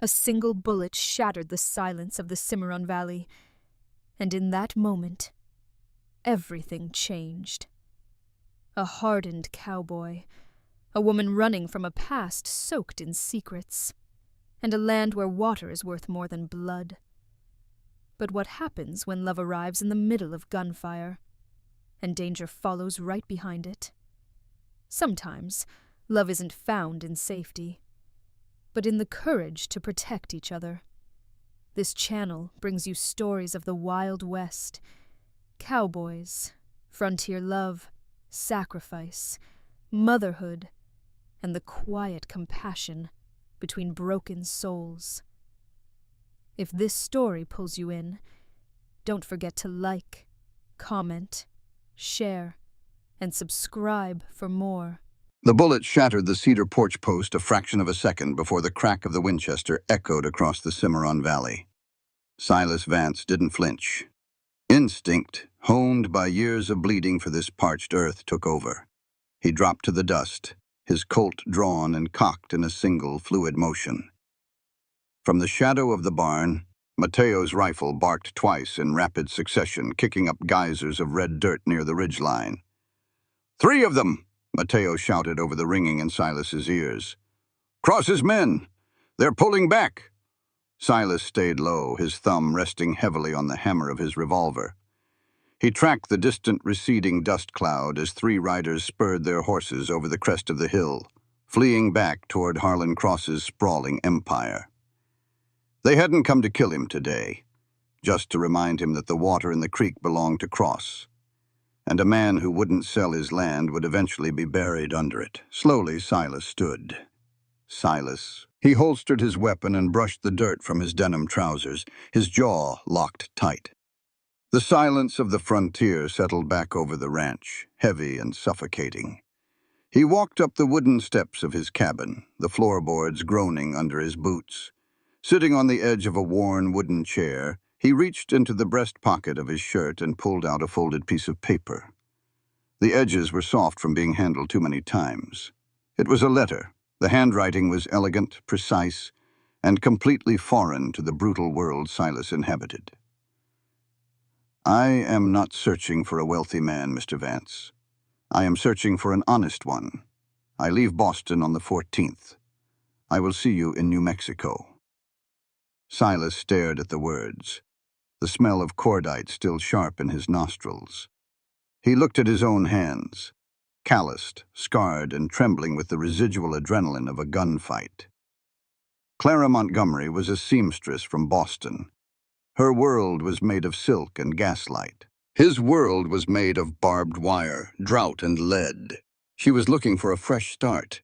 A single bullet shattered the silence of the Cimarron Valley, and in that moment, everything changed. A hardened cowboy, a woman running from a past soaked in secrets, and a land where water is worth more than blood. But what happens when love arrives in the middle of gunfire, and danger follows right behind it? Sometimes, love isn't found in safety, but in the courage to protect each other. This channel brings you stories of the Wild West, cowboys, frontier love, sacrifice, motherhood, and the quiet compassion between broken souls. If this story pulls you in, don't forget to like, comment, share, and subscribe for more. The bullet shattered the cedar porch post a fraction of a second before the crack of the Winchester echoed across the Cimarron Valley. Silas Vance didn't flinch. Instinct, honed by years of bleeding for this parched earth, took over. He dropped to the dust, his Colt drawn and cocked in a single fluid motion. From the shadow of the barn, Mateo's rifle barked twice in rapid succession, kicking up geysers of red dirt near the ridgeline. "3 of them!" Mateo shouted over the ringing in Silas's ears. "Cross his men! They're pulling back!" Silas stayed low, his thumb resting heavily on the hammer of his revolver. He tracked the distant receding dust cloud as 3 riders spurred their horses over the crest of the hill, fleeing back toward Harlan Cross's sprawling empire. They hadn't come to kill him today, just to remind him that the water in the creek belonged to Cross, and a man who wouldn't sell his land would eventually be buried under it. Slowly, Silas stood. Silas. He holstered his weapon and brushed the dirt from his denim trousers, his jaw locked tight. The silence of the frontier settled back over the ranch, heavy and suffocating. He walked up the wooden steps of his cabin, the floorboards groaning under his boots. Sitting on the edge of a worn wooden chair, he reached into the breast pocket of his shirt and pulled out a folded piece of paper. The edges were soft from being handled too many times. It was a letter. The handwriting was elegant, precise, and completely foreign to the brutal world Silas inhabited. "I am not searching for a wealthy man, Mr. Vance. I am searching for an honest one. I leave Boston on the 14th. I will see you in New Mexico." Silas stared at the words, the smell of cordite still sharp in his nostrils. He looked at his own hands, calloused, scarred, and trembling with the residual adrenaline of a gunfight. Clara Montgomery was a seamstress from Boston. Her world was made of silk and gaslight. His world was made of barbed wire, drought, and lead. She was looking for a fresh start.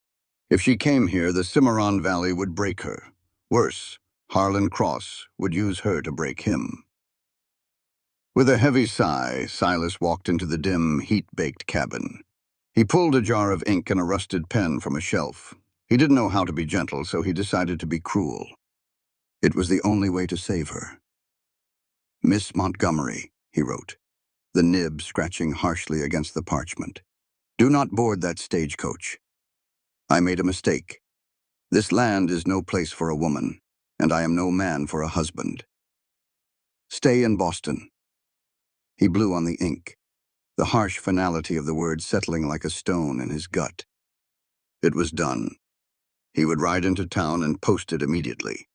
If she came here, the Cimarron Valley would break her. Worse, Harlan Cross would use her to break him. With a heavy sigh, Silas walked into the dim, heat-baked cabin. He pulled a jar of ink and a rusted pen from a shelf. He didn't know how to be gentle, so he decided to be cruel. It was the only way to save her. "Miss Montgomery," he wrote, the nib scratching harshly against the parchment. "Do not board that stagecoach. I made a mistake. This land is no place for a woman, and I am no man for a husband. Stay in Boston." He blew on the ink, the harsh finality of the word settling like a stone in his gut. It was done. He would ride into town and post it immediately.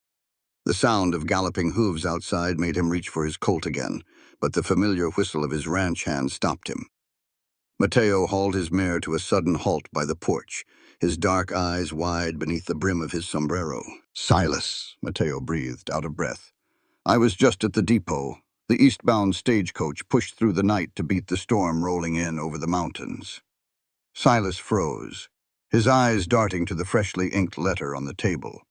The sound of galloping hooves outside made him reach for his Colt again, but the familiar whistle of his ranch hand stopped him. Mateo hauled his mare to a sudden halt by the porch, his dark eyes wide beneath the brim of his sombrero. "Silas," Mateo breathed, out of breath. "I was just at the depot. The eastbound stagecoach pushed through the night to beat the storm rolling in over the mountains." Silas froze, his eyes darting to the freshly inked letter on the table.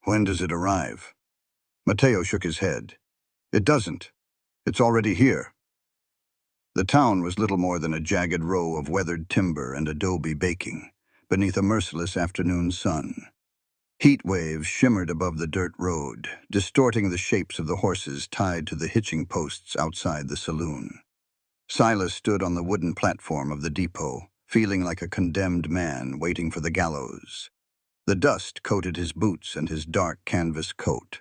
"When does it arrive?" Mateo shook his head. "It doesn't. It's already here." The town was little more than a jagged row of weathered timber and adobe baking, beneath a merciless afternoon sun. Heat waves shimmered above the dirt road, distorting the shapes of the horses tied to the hitching posts outside the saloon. Silas stood on the wooden platform of the depot, feeling like a condemned man waiting for the gallows. The dust coated his boots and his dark canvas coat.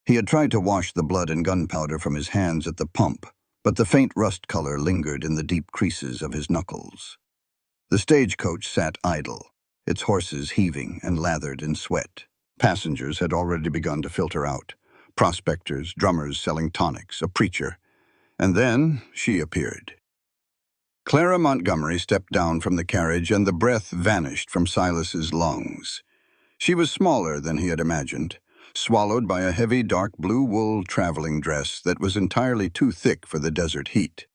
He had tried to wash the blood and gunpowder from his hands at the pump, but the faint rust color lingered in the deep creases of his knuckles. The stagecoach sat idle, its horses heaving and lathered in sweat. Passengers had already begun to filter out. Prospectors, drummers selling tonics, a preacher. And then she appeared. Clara Montgomery stepped down from the carriage, and the breath vanished from Silas's lungs. She was smaller than he had imagined, swallowed by a heavy dark blue wool traveling dress that was entirely too thick for the desert heat.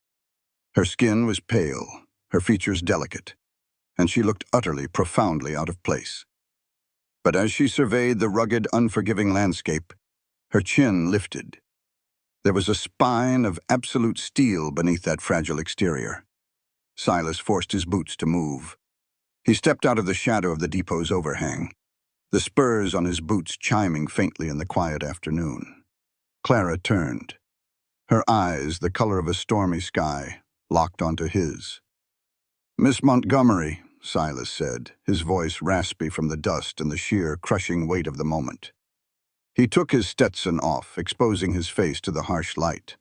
Her skin was pale, her features delicate, and she looked utterly, profoundly out of place. But as she surveyed the rugged, unforgiving landscape, her chin lifted. There was a spine of absolute steel beneath that fragile exterior. Silas forced his boots to move. He stepped out of the shadow of the depot's overhang, the spurs on his boots chiming faintly in the quiet afternoon. Clara turned. Her eyes, the color of a stormy sky, locked onto his. "Miss Montgomery," Silas said, his voice raspy from the dust and the sheer, crushing weight of the moment. He took his Stetson off, exposing his face to the harsh light.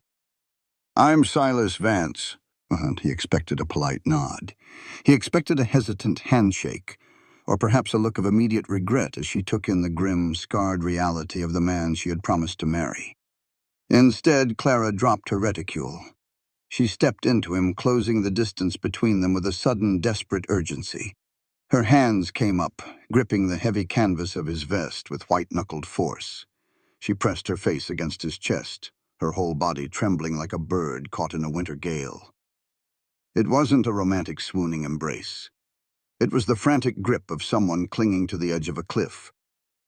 "I'm Silas Vance." And he expected a polite nod. He expected a hesitant handshake, or perhaps a look of immediate regret as she took in the grim, scarred reality of the man she had promised to marry. Instead, Clara dropped her reticule. She stepped into him, closing the distance between them with a sudden, desperate urgency. Her hands came up, gripping the heavy canvas of his vest with white-knuckled force. She pressed her face against his chest, her whole body trembling like a bird caught in a winter gale. It wasn't a romantic swooning embrace. It was the frantic grip of someone clinging to the edge of a cliff.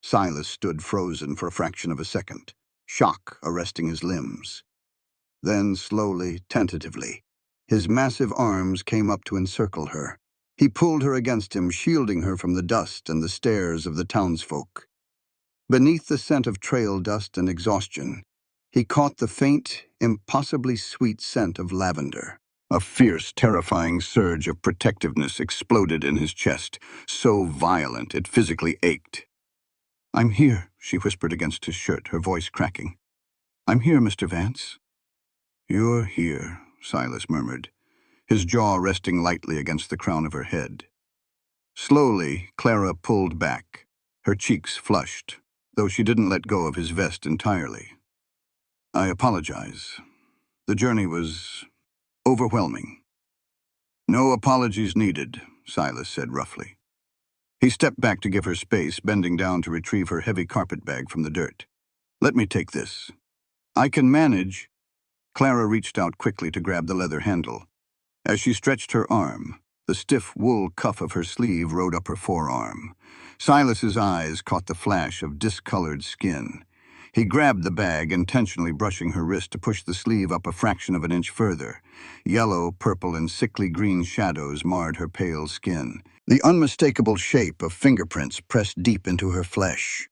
Silas stood frozen for a fraction of a second, shock arresting his limbs. Then, slowly, tentatively, his massive arms came up to encircle her. He pulled her against him, shielding her from the dust and the stares of the townsfolk. Beneath the scent of trail dust and exhaustion, he caught the faint, impossibly sweet scent of lavender. A fierce, terrifying surge of protectiveness exploded in his chest, so violent it physically ached. "I'm here," she whispered against his shirt, her voice cracking. "I'm here, Mr. Vance." "You're here," Silas murmured, his jaw resting lightly against the crown of her head. Slowly, Clara pulled back, her cheeks flushed, though she didn't let go of his vest entirely. "I apologize. The journey was overwhelming." "No apologies needed," Silas said roughly. He stepped back to give her space, bending down to retrieve her heavy carpet bag from the dirt. "Let me take this." "I can manage." Clara reached out quickly to grab the leather handle. As she stretched her arm, the stiff wool cuff of her sleeve rode up her forearm. Silas's eyes caught the flash of discolored skin. He grabbed the bag, intentionally brushing her wrist to push the sleeve up a fraction of an inch further. Yellow, purple, and sickly green shadows marred her pale skin. The unmistakable shape of fingerprints pressed deep into her flesh.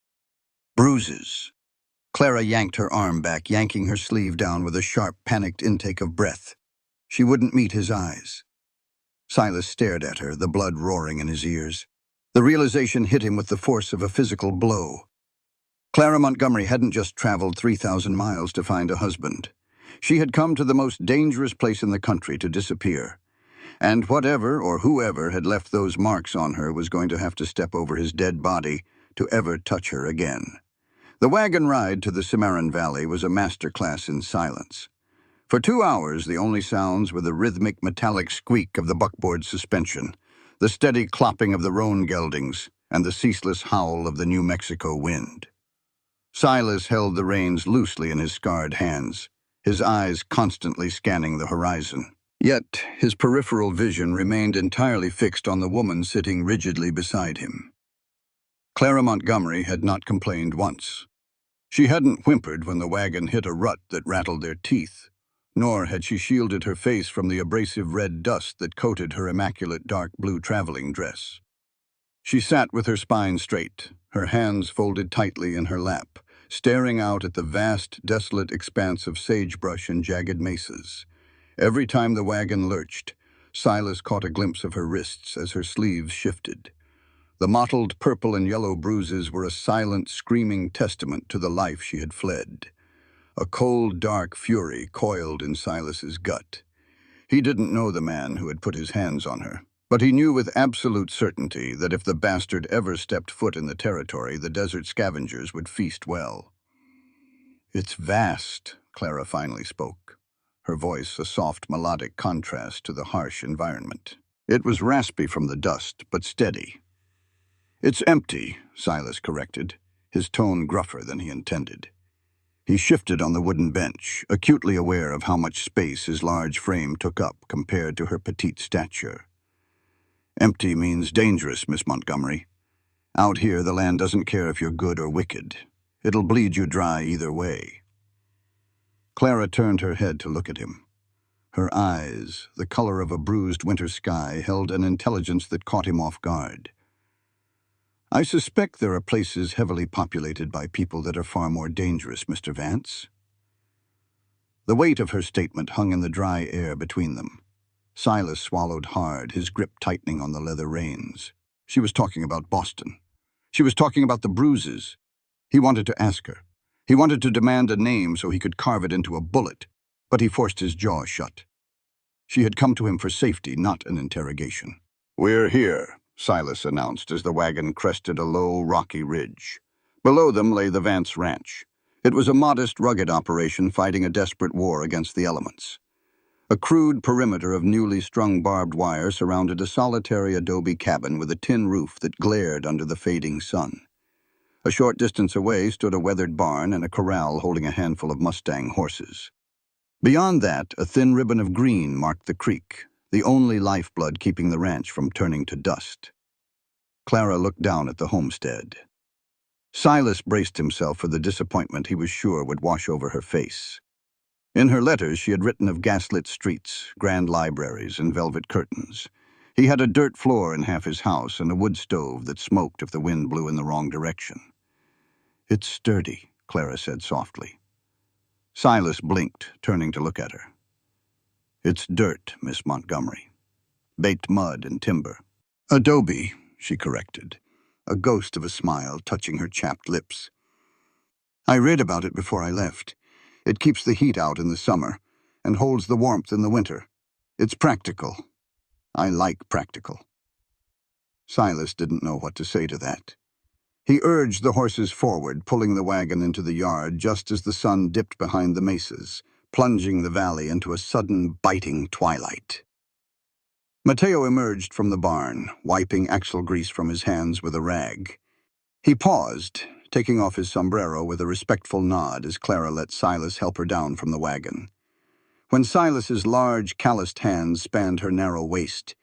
Bruises. Clara yanked her arm back, yanking her sleeve down with a sharp, panicked intake of breath. She wouldn't meet his eyes. Silas stared at her, the blood roaring in his ears. The realization hit him with the force of a physical blow. Clara Montgomery hadn't just traveled 3,000 miles to find a husband. She had come to the most dangerous place in the country to disappear. And whatever or whoever had left those marks on her was going to have to step over his dead body to ever touch her again. The wagon ride to the Cimarron Valley was a masterclass in silence. For 2 hours, the only sounds were the rhythmic metallic squeak of the buckboard suspension, the steady clopping of the roan geldings, and the ceaseless howl of the New Mexico wind. Silas held the reins loosely in his scarred hands, his eyes constantly scanning the horizon. Yet his peripheral vision remained entirely fixed on the woman sitting rigidly beside him. Clara Montgomery had not complained once. She hadn't whimpered when the wagon hit a rut that rattled their teeth, nor had she shielded her face from the abrasive red dust that coated her immaculate dark blue traveling dress. She sat with her spine straight, her hands folded tightly in her lap, staring out at the vast, desolate expanse of sagebrush and jagged mesas. Every time the wagon lurched, Silas caught a glimpse of her wrists as her sleeves shifted. The mottled purple and yellow bruises were a silent, screaming testament to the life she had fled. A cold, dark fury coiled in Silas's gut. He didn't know the man who had put his hands on her, but he knew with absolute certainty that if the bastard ever stepped foot in the territory, the desert scavengers would feast well. "It's vast," Clara finally spoke, her voice a soft melodic contrast to the harsh environment. It was raspy from the dust, but steady. "It's empty," Silas corrected, his tone gruffer than he intended. He shifted on the wooden bench, acutely aware of how much space his large frame took up compared to her petite stature. "Empty means dangerous, Miss Montgomery. Out here, the land doesn't care if you're good or wicked. It'll bleed you dry either way." Clara turned her head to look at him. Her eyes, the color of a bruised winter sky, held an intelligence that caught him off guard. "I suspect there are places heavily populated by people that are far more dangerous, Mr. Vance." The weight of her statement hung in the dry air between them. Silas swallowed hard, his grip tightening on the leather reins. She was talking about Boston. She was talking about the bruises. He wanted to ask her. He wanted to demand a name so he could carve it into a bullet, but he forced his jaw shut. She had come to him for safety, not an interrogation. "We're here," Silas announced as the wagon crested a low, rocky ridge. Below them lay the Vance Ranch. It was a modest, rugged operation fighting a desperate war against the elements. A crude perimeter of newly strung barbed wire surrounded a solitary adobe cabin with a tin roof that glared under the fading sun. A short distance away stood a weathered barn and a corral holding a handful of Mustang horses. Beyond that, a thin ribbon of green marked the creek, the only lifeblood keeping the ranch from turning to dust. Clara looked down at the homestead. Silas braced himself for the disappointment he was sure would wash over her face. In her letters, she had written of gaslit streets, grand libraries, and velvet curtains. He had a dirt floor in half his house and a wood stove that smoked if the wind blew in the wrong direction. "It's sturdy," Clara said softly. Silas blinked, turning to look at her. "It's dirt, Miss Montgomery. Baked mud and timber." "Adobe," she corrected, a ghost of a smile touching her chapped lips. "I read about it before I left. It keeps the heat out in the summer and holds the warmth in the winter. It's practical. I like practical." Silas didn't know what to say to that. He urged the horses forward, pulling the wagon into the yard just as the sun dipped behind the mesas, plunging the valley into a sudden, biting twilight. Mateo emerged from the barn, wiping axle grease from his hands with a rag. He paused, taking off his sombrero with a respectful nod as Clara let Silas help her down from the wagon. When Silas's large, calloused hands spanned her narrow waist,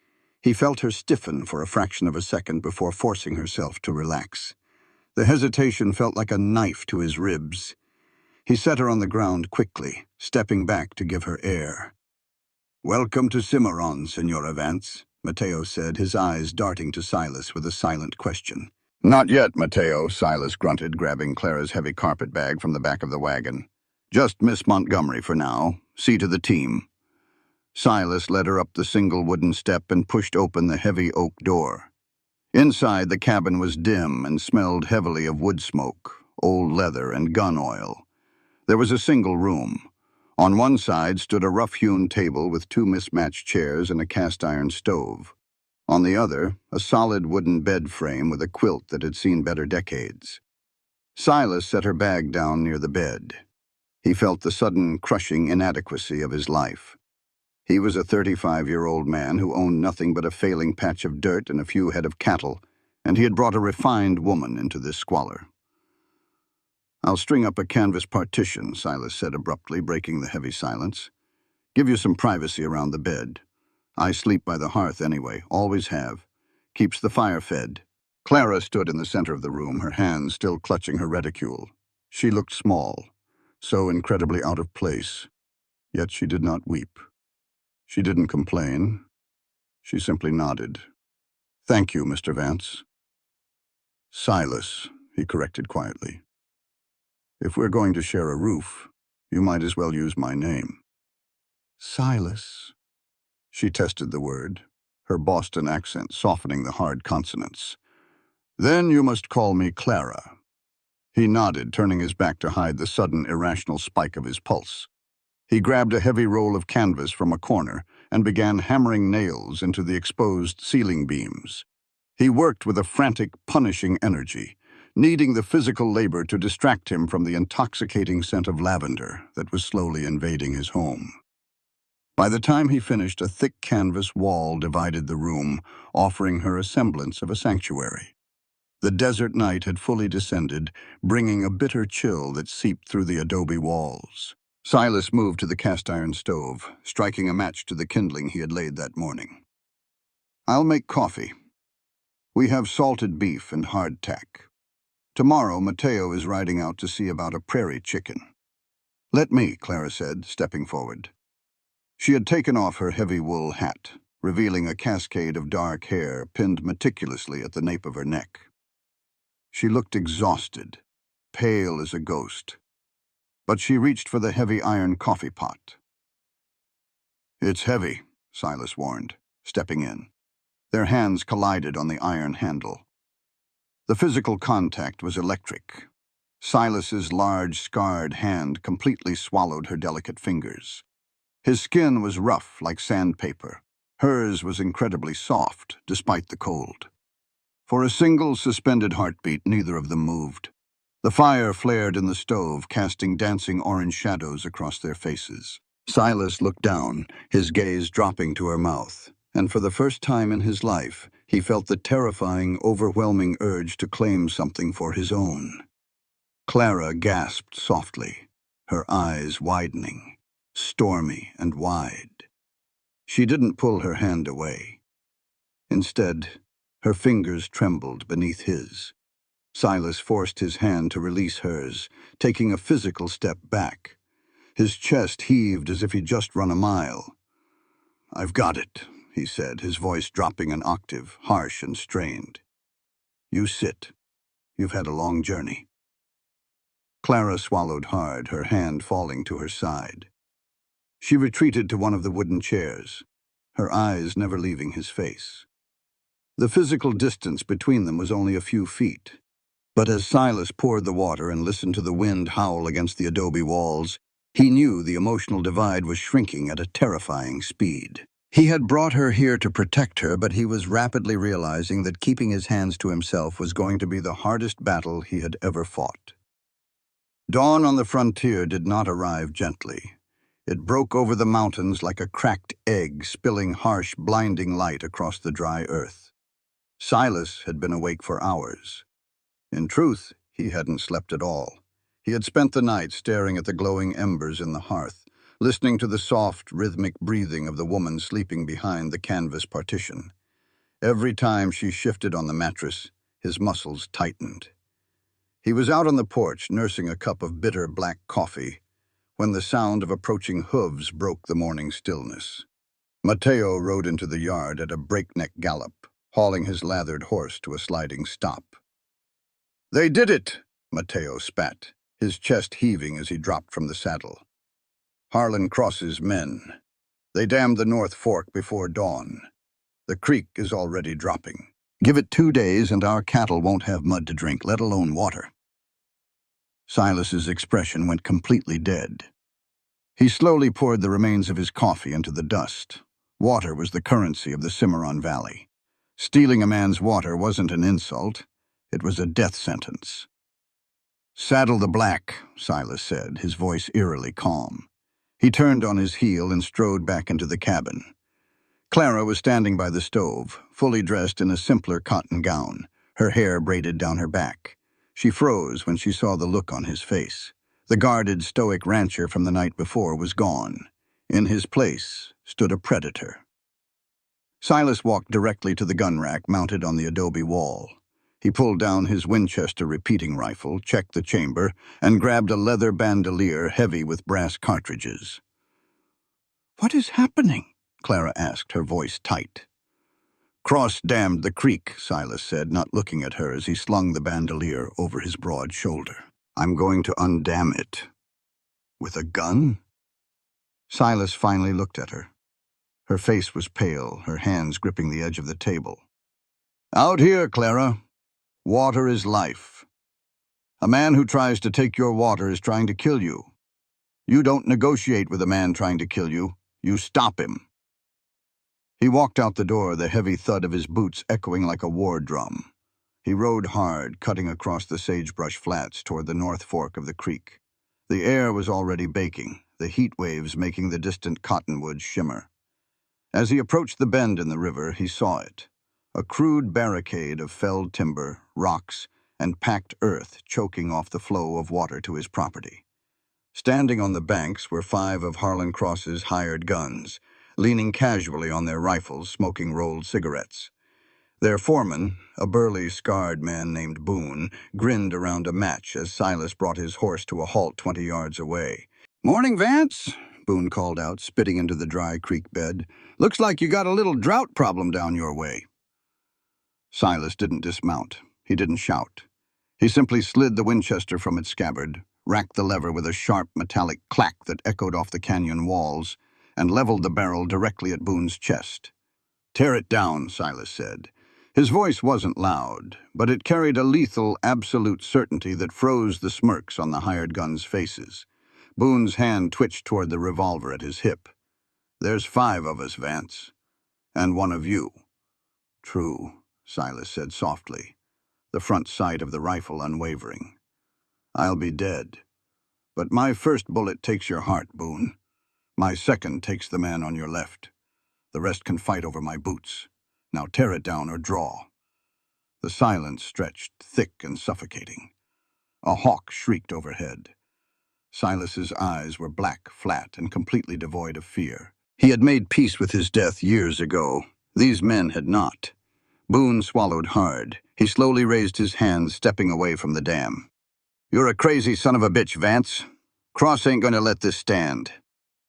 he felt her stiffen for a fraction of a second before forcing herself to relax. The hesitation felt like a knife to his ribs. He set her on the ground quickly, stepping back to give her air. "Welcome to Cimarron, Senora Vance," Mateo said, his eyes darting to Silas with a silent question. "Not yet, Mateo," Silas grunted, grabbing Clara's heavy carpet bag from the back of the wagon. "Just Miss Montgomery for now. See to the team." Silas led her up the single wooden step and pushed open the heavy oak door. Inside, the cabin was dim and smelled heavily of wood smoke, old leather, and gun oil. There was a single room. On one side stood a rough-hewn table with two mismatched chairs and a cast-iron stove. On the other, a solid wooden bed frame with a quilt that had seen better decades. Silas set her bag down near the bed. He felt the sudden, crushing inadequacy of his life. He was a 35-year-old man who owned nothing but a failing patch of dirt and a few head of cattle, and he had brought a refined woman into this squalor. "I'll string up a canvas partition," Silas said abruptly, breaking the heavy silence. "Give you some privacy around the bed. I sleep by the hearth anyway, always have. Keeps the fire fed." Clara stood in the center of the room, her hands still clutching her reticule. She looked small, so incredibly out of place, yet she did not weep. She didn't complain. She simply nodded. "Thank you, Mr. Vance." "Silas," he corrected quietly. "If we're going to share a roof, you might as well use my name." "Silas." She tested the word, her Boston accent softening the hard consonants. Then you must call me Clara." He nodded, turning his back to hide the sudden, irrational spike of his pulse. He grabbed a heavy roll of canvas from a corner and began hammering nails into the exposed ceiling beams. He worked with a frantic, punishing energy, needing the physical labor to distract him from the intoxicating scent of lavender that was slowly invading his home. By the time he finished, a thick canvas wall divided the room, offering her a semblance of a sanctuary. The desert night had fully descended, bringing a bitter chill that seeped through the adobe walls. Silas moved to the cast-iron stove, striking a match to the kindling he had laid that morning. "I'll make coffee. We have salted beef and hardtack. Tomorrow, Mateo is riding out to see about a prairie chicken." "Let me," Clara said, stepping forward. She had taken off her heavy wool hat, revealing a cascade of dark hair pinned meticulously at the nape of her neck. She looked exhausted, pale as a ghost, but she reached for the heavy iron coffee pot. "It's heavy," Silas warned, stepping in. Their hands collided on the iron handle. The physical contact was electric. Silas's large, scarred hand completely swallowed her delicate fingers. His skin was rough like sandpaper. Hers was incredibly soft, despite the cold. For a single suspended heartbeat, neither of them moved. The fire flared in the stove, casting dancing orange shadows across their faces. Silas looked down, his gaze dropping to her mouth, and for the first time in his life, he felt the terrifying, overwhelming urge to claim something for his own. Clara gasped softly, her eyes widening, stormy and wide. She didn't pull her hand away. Instead, her fingers trembled beneath his. Silas forced his hand to release hers, taking a physical step back. His chest heaved as if he'd just run a mile. "I've got it," he said, his voice dropping an octave, harsh and strained. "You sit. You've had a long journey." Clara swallowed hard, her hand falling to her side. She retreated to one of the wooden chairs, her eyes never leaving his face. The physical distance between them was only a few feet, but as Silas poured the water and listened to the wind howl against the adobe walls, he knew the emotional divide was shrinking at a terrifying speed. He had brought her here to protect her, but he was rapidly realizing that keeping his hands to himself was going to be the hardest battle he had ever fought. Dawn on the frontier did not arrive gently. It broke over the mountains like a cracked egg, spilling harsh, blinding light across the dry earth. Silas had been awake for hours. In truth, he hadn't slept at all. He had spent the night staring at the glowing embers in the hearth, listening to the soft, rhythmic breathing of the woman sleeping behind the canvas partition. Every time she shifted on the mattress, his muscles tightened. He was out on the porch, nursing a cup of bitter black coffee, when the sound of approaching hooves broke the morning stillness. Mateo rode into the yard at a breakneck gallop, hauling his lathered horse to a sliding stop. "They did it!" Mateo spat, his chest heaving as he dropped from the saddle. "Harlan Cross's men. They dammed the North Fork before dawn. The creek is already dropping. Give it 2 days and our cattle won't have mud to drink, let alone water." Silas's expression went completely dead. He slowly poured the remains of his coffee into the dust. Water was the currency of the Cimarron Valley. Stealing a man's water wasn't an insult. It was a death sentence. "Saddle the black," Silas said, his voice eerily calm. He turned on his heel and strode back into the cabin. Clara was standing by the stove, fully dressed in a simpler cotton gown, her hair braided down her back. She froze when she saw the look on his face. The guarded, stoic rancher from the night before was gone. In his place stood a predator. Silas walked directly to the gun rack mounted on the adobe wall. He pulled down his Winchester repeating rifle, checked the chamber, and grabbed a leather bandolier heavy with brass cartridges. "What is happening?" Clara asked, her voice tight. "Cross dammed the creek," Silas said, not looking at her as he slung the bandolier over his broad shoulder. "I'm going to undam it." "With a gun?" Silas finally looked at her. Her face was pale, her hands gripping the edge of the table. "Out here, Clara." Water is life. A man who tries to take your water is trying to kill you. You don't negotiate with a man trying to kill you. You stop him. He walked out the door, the heavy thud of his boots echoing like a war drum. He rode hard, cutting across the sagebrush flats toward the north fork of the creek. The air was already baking, the heat waves making the distant cottonwoods shimmer. As he approached the bend in the river, he saw it. A crude barricade of felled timber, rocks, and packed earth choking off the flow of water to his property. Standing on the banks were 5 of Harlan Cross's hired guns, leaning casually on their rifles, smoking rolled cigarettes. Their foreman, a burly, scarred man named Boone, grinned around a match as Silas brought his horse to a halt 20 yards away. "Morning, Vance," Boone called out, spitting into the dry creek bed. "Looks like you got a little drought problem down your way." Silas didn't dismount. He didn't shout. He simply slid the Winchester from its scabbard, racked the lever with a sharp metallic clack that echoed off the canyon walls, and leveled the barrel directly at Boone's chest. "Tear it down," Silas said. His voice wasn't loud, but it carried a lethal, absolute certainty that froze the smirks on the hired guns' faces. Boone's hand twitched toward the revolver at his hip. "There's 5 of us, Vance. And 1 of you." "True," Silas said softly, the front sight of the rifle unwavering. "I'll be dead. But my first bullet takes your heart, Boone. My second takes the man on your left. The rest can fight over my boots. Now tear it down or draw." The silence stretched, thick and suffocating. A hawk shrieked overhead. Silas's eyes were black, flat, and completely devoid of fear. He had made peace with his death years ago. These men had not. Boone swallowed hard. He slowly raised his hands, stepping away from the dam. "You're a crazy son of a bitch, Vance. Cross ain't gonna let this stand."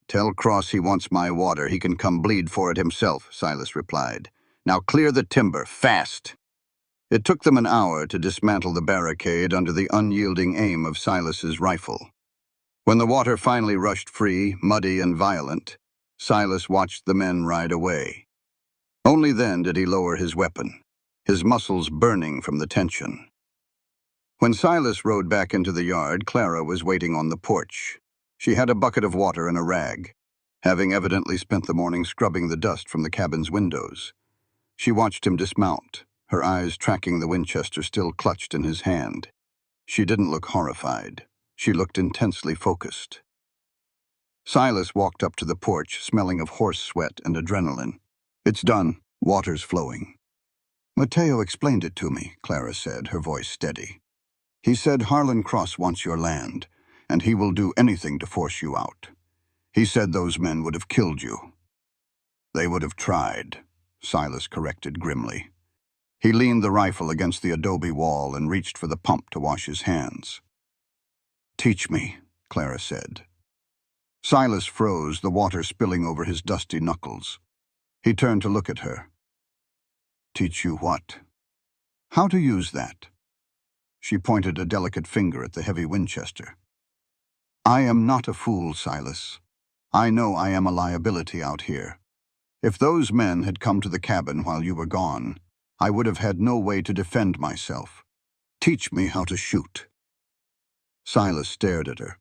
"Tell Cross he wants my water. He can come bleed for it himself," Silas replied. "Now clear the timber, fast." It took them an hour to dismantle the barricade under the unyielding aim of Silas's rifle. When the water finally rushed free, muddy and violent, Silas watched the men ride away. Only then did he lower his weapon, his muscles burning from the tension. When Silas rode back into the yard, Clara was waiting on the porch. She had a bucket of water and a rag, having evidently spent the morning scrubbing the dust from the cabin's windows. She watched him dismount, her eyes tracking the Winchester still clutched in his hand. She didn't look horrified. She looked intensely focused. Silas walked up to the porch, smelling of horse sweat and adrenaline. "It's done. Water's flowing." "Mateo explained it to me," Clara said, her voice steady. "He said Harlan Cross wants your land, and he will do anything to force you out. He said those men would have killed you." "They would have tried," Silas corrected grimly. He leaned the rifle against the adobe wall and reached for the pump to wash his hands. "Teach me," Clara said. Silas froze, the water spilling over his dusty knuckles. He turned to look at her. "Teach you what?" "How to use that." She pointed a delicate finger at the heavy Winchester. "I am not a fool, Silas. I know I am a liability out here. If those men had come to the cabin while you were gone, I would have had no way to defend myself. Teach me how to shoot." Silas stared at her.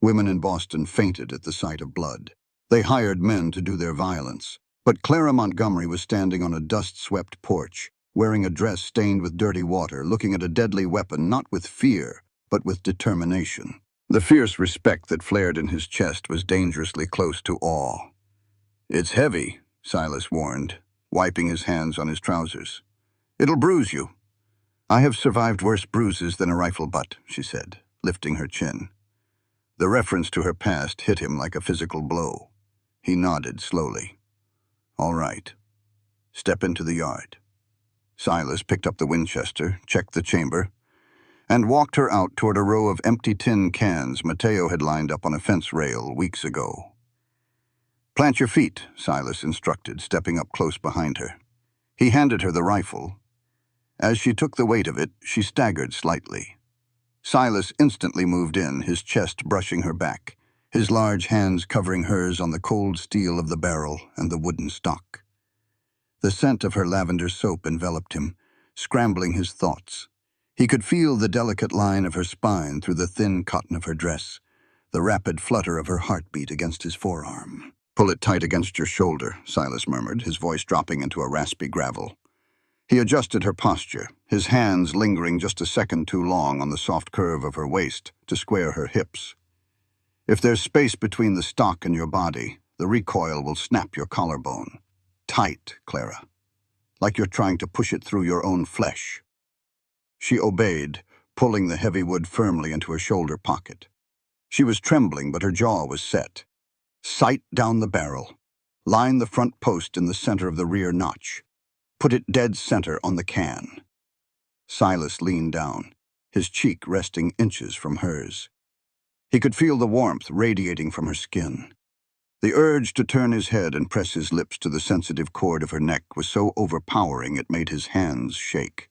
Women in Boston fainted at the sight of blood. They hired men to do their violence. But Clara Montgomery was standing on a dust-swept porch, wearing a dress stained with dirty water, looking at a deadly weapon not with fear, but with determination. The fierce respect that flared in his chest was dangerously close to awe. "It's heavy," Silas warned, wiping his hands on his trousers. "It'll bruise you." "I have survived worse bruises than a rifle butt," she said, lifting her chin. The reference to her past hit him like a physical blow. He nodded slowly. "All right. Step into the yard." Silas picked up the Winchester, checked the chamber, and walked her out toward a row of empty tin cans Mateo had lined up on a fence rail weeks ago. "Plant your feet," Silas instructed, stepping up close behind her. He handed her the rifle. As she took the weight of it, she staggered slightly. Silas instantly moved in, his chest brushing her back, his large hands covering hers on the cold steel of the barrel and the wooden stock. The scent of her lavender soap enveloped him, scrambling his thoughts. He could feel the delicate line of her spine through the thin cotton of her dress, the rapid flutter of her heartbeat against his forearm. "Pull it tight against your shoulder," Silas murmured, his voice dropping into a raspy gravel. He adjusted her posture, his hands lingering just a second too long on the soft curve of her waist to square her hips. "If there's space between the stock and your body, the recoil will snap your collarbone. Tight, Clara. Like you're trying to push it through your own flesh." She obeyed, pulling the heavy wood firmly into her shoulder pocket. She was trembling, but her jaw was set. Sight down the barrel. Line the front post in the center of the rear notch. Put it dead center on the can. Silas leaned down, his cheek resting inches from hers. He could feel the warmth radiating from her skin. The urge to turn his head and press his lips to the sensitive cord of her neck was so overpowering it made his hands shake.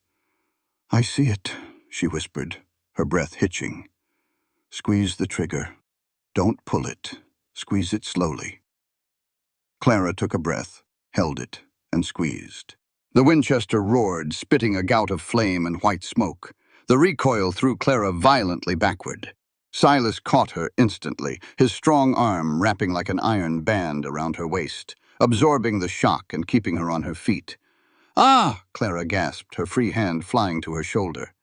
"I see it," she whispered, her breath hitching. "Squeeze the trigger. Don't pull it. Squeeze it slowly." Clara took a breath, held it, and squeezed. The Winchester roared, spitting a gout of flame and white smoke. The recoil threw Clara violently backward. Silas caught her instantly, his strong arm wrapping like an iron band around her waist, absorbing the shock and keeping her on her feet. "Ah!" Clara gasped, her free hand flying to her shoulder.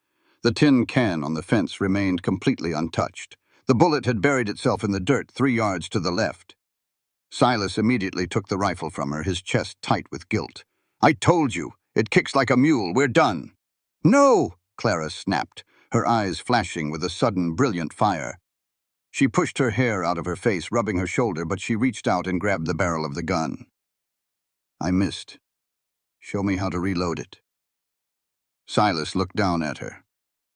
The tin can on the fence remained completely untouched. The bullet had buried itself in the dirt 3 yards to the left. Silas immediately took the rifle from her, his chest tight with guilt. "I told you, it kicks like a mule, we're done." "No!" Clara snapped, her eyes flashing with a sudden brilliant fire. She pushed her hair out of her face, rubbing her shoulder, but she reached out and grabbed the barrel of the gun. "I missed. Show me how to reload it." Silas looked down at her.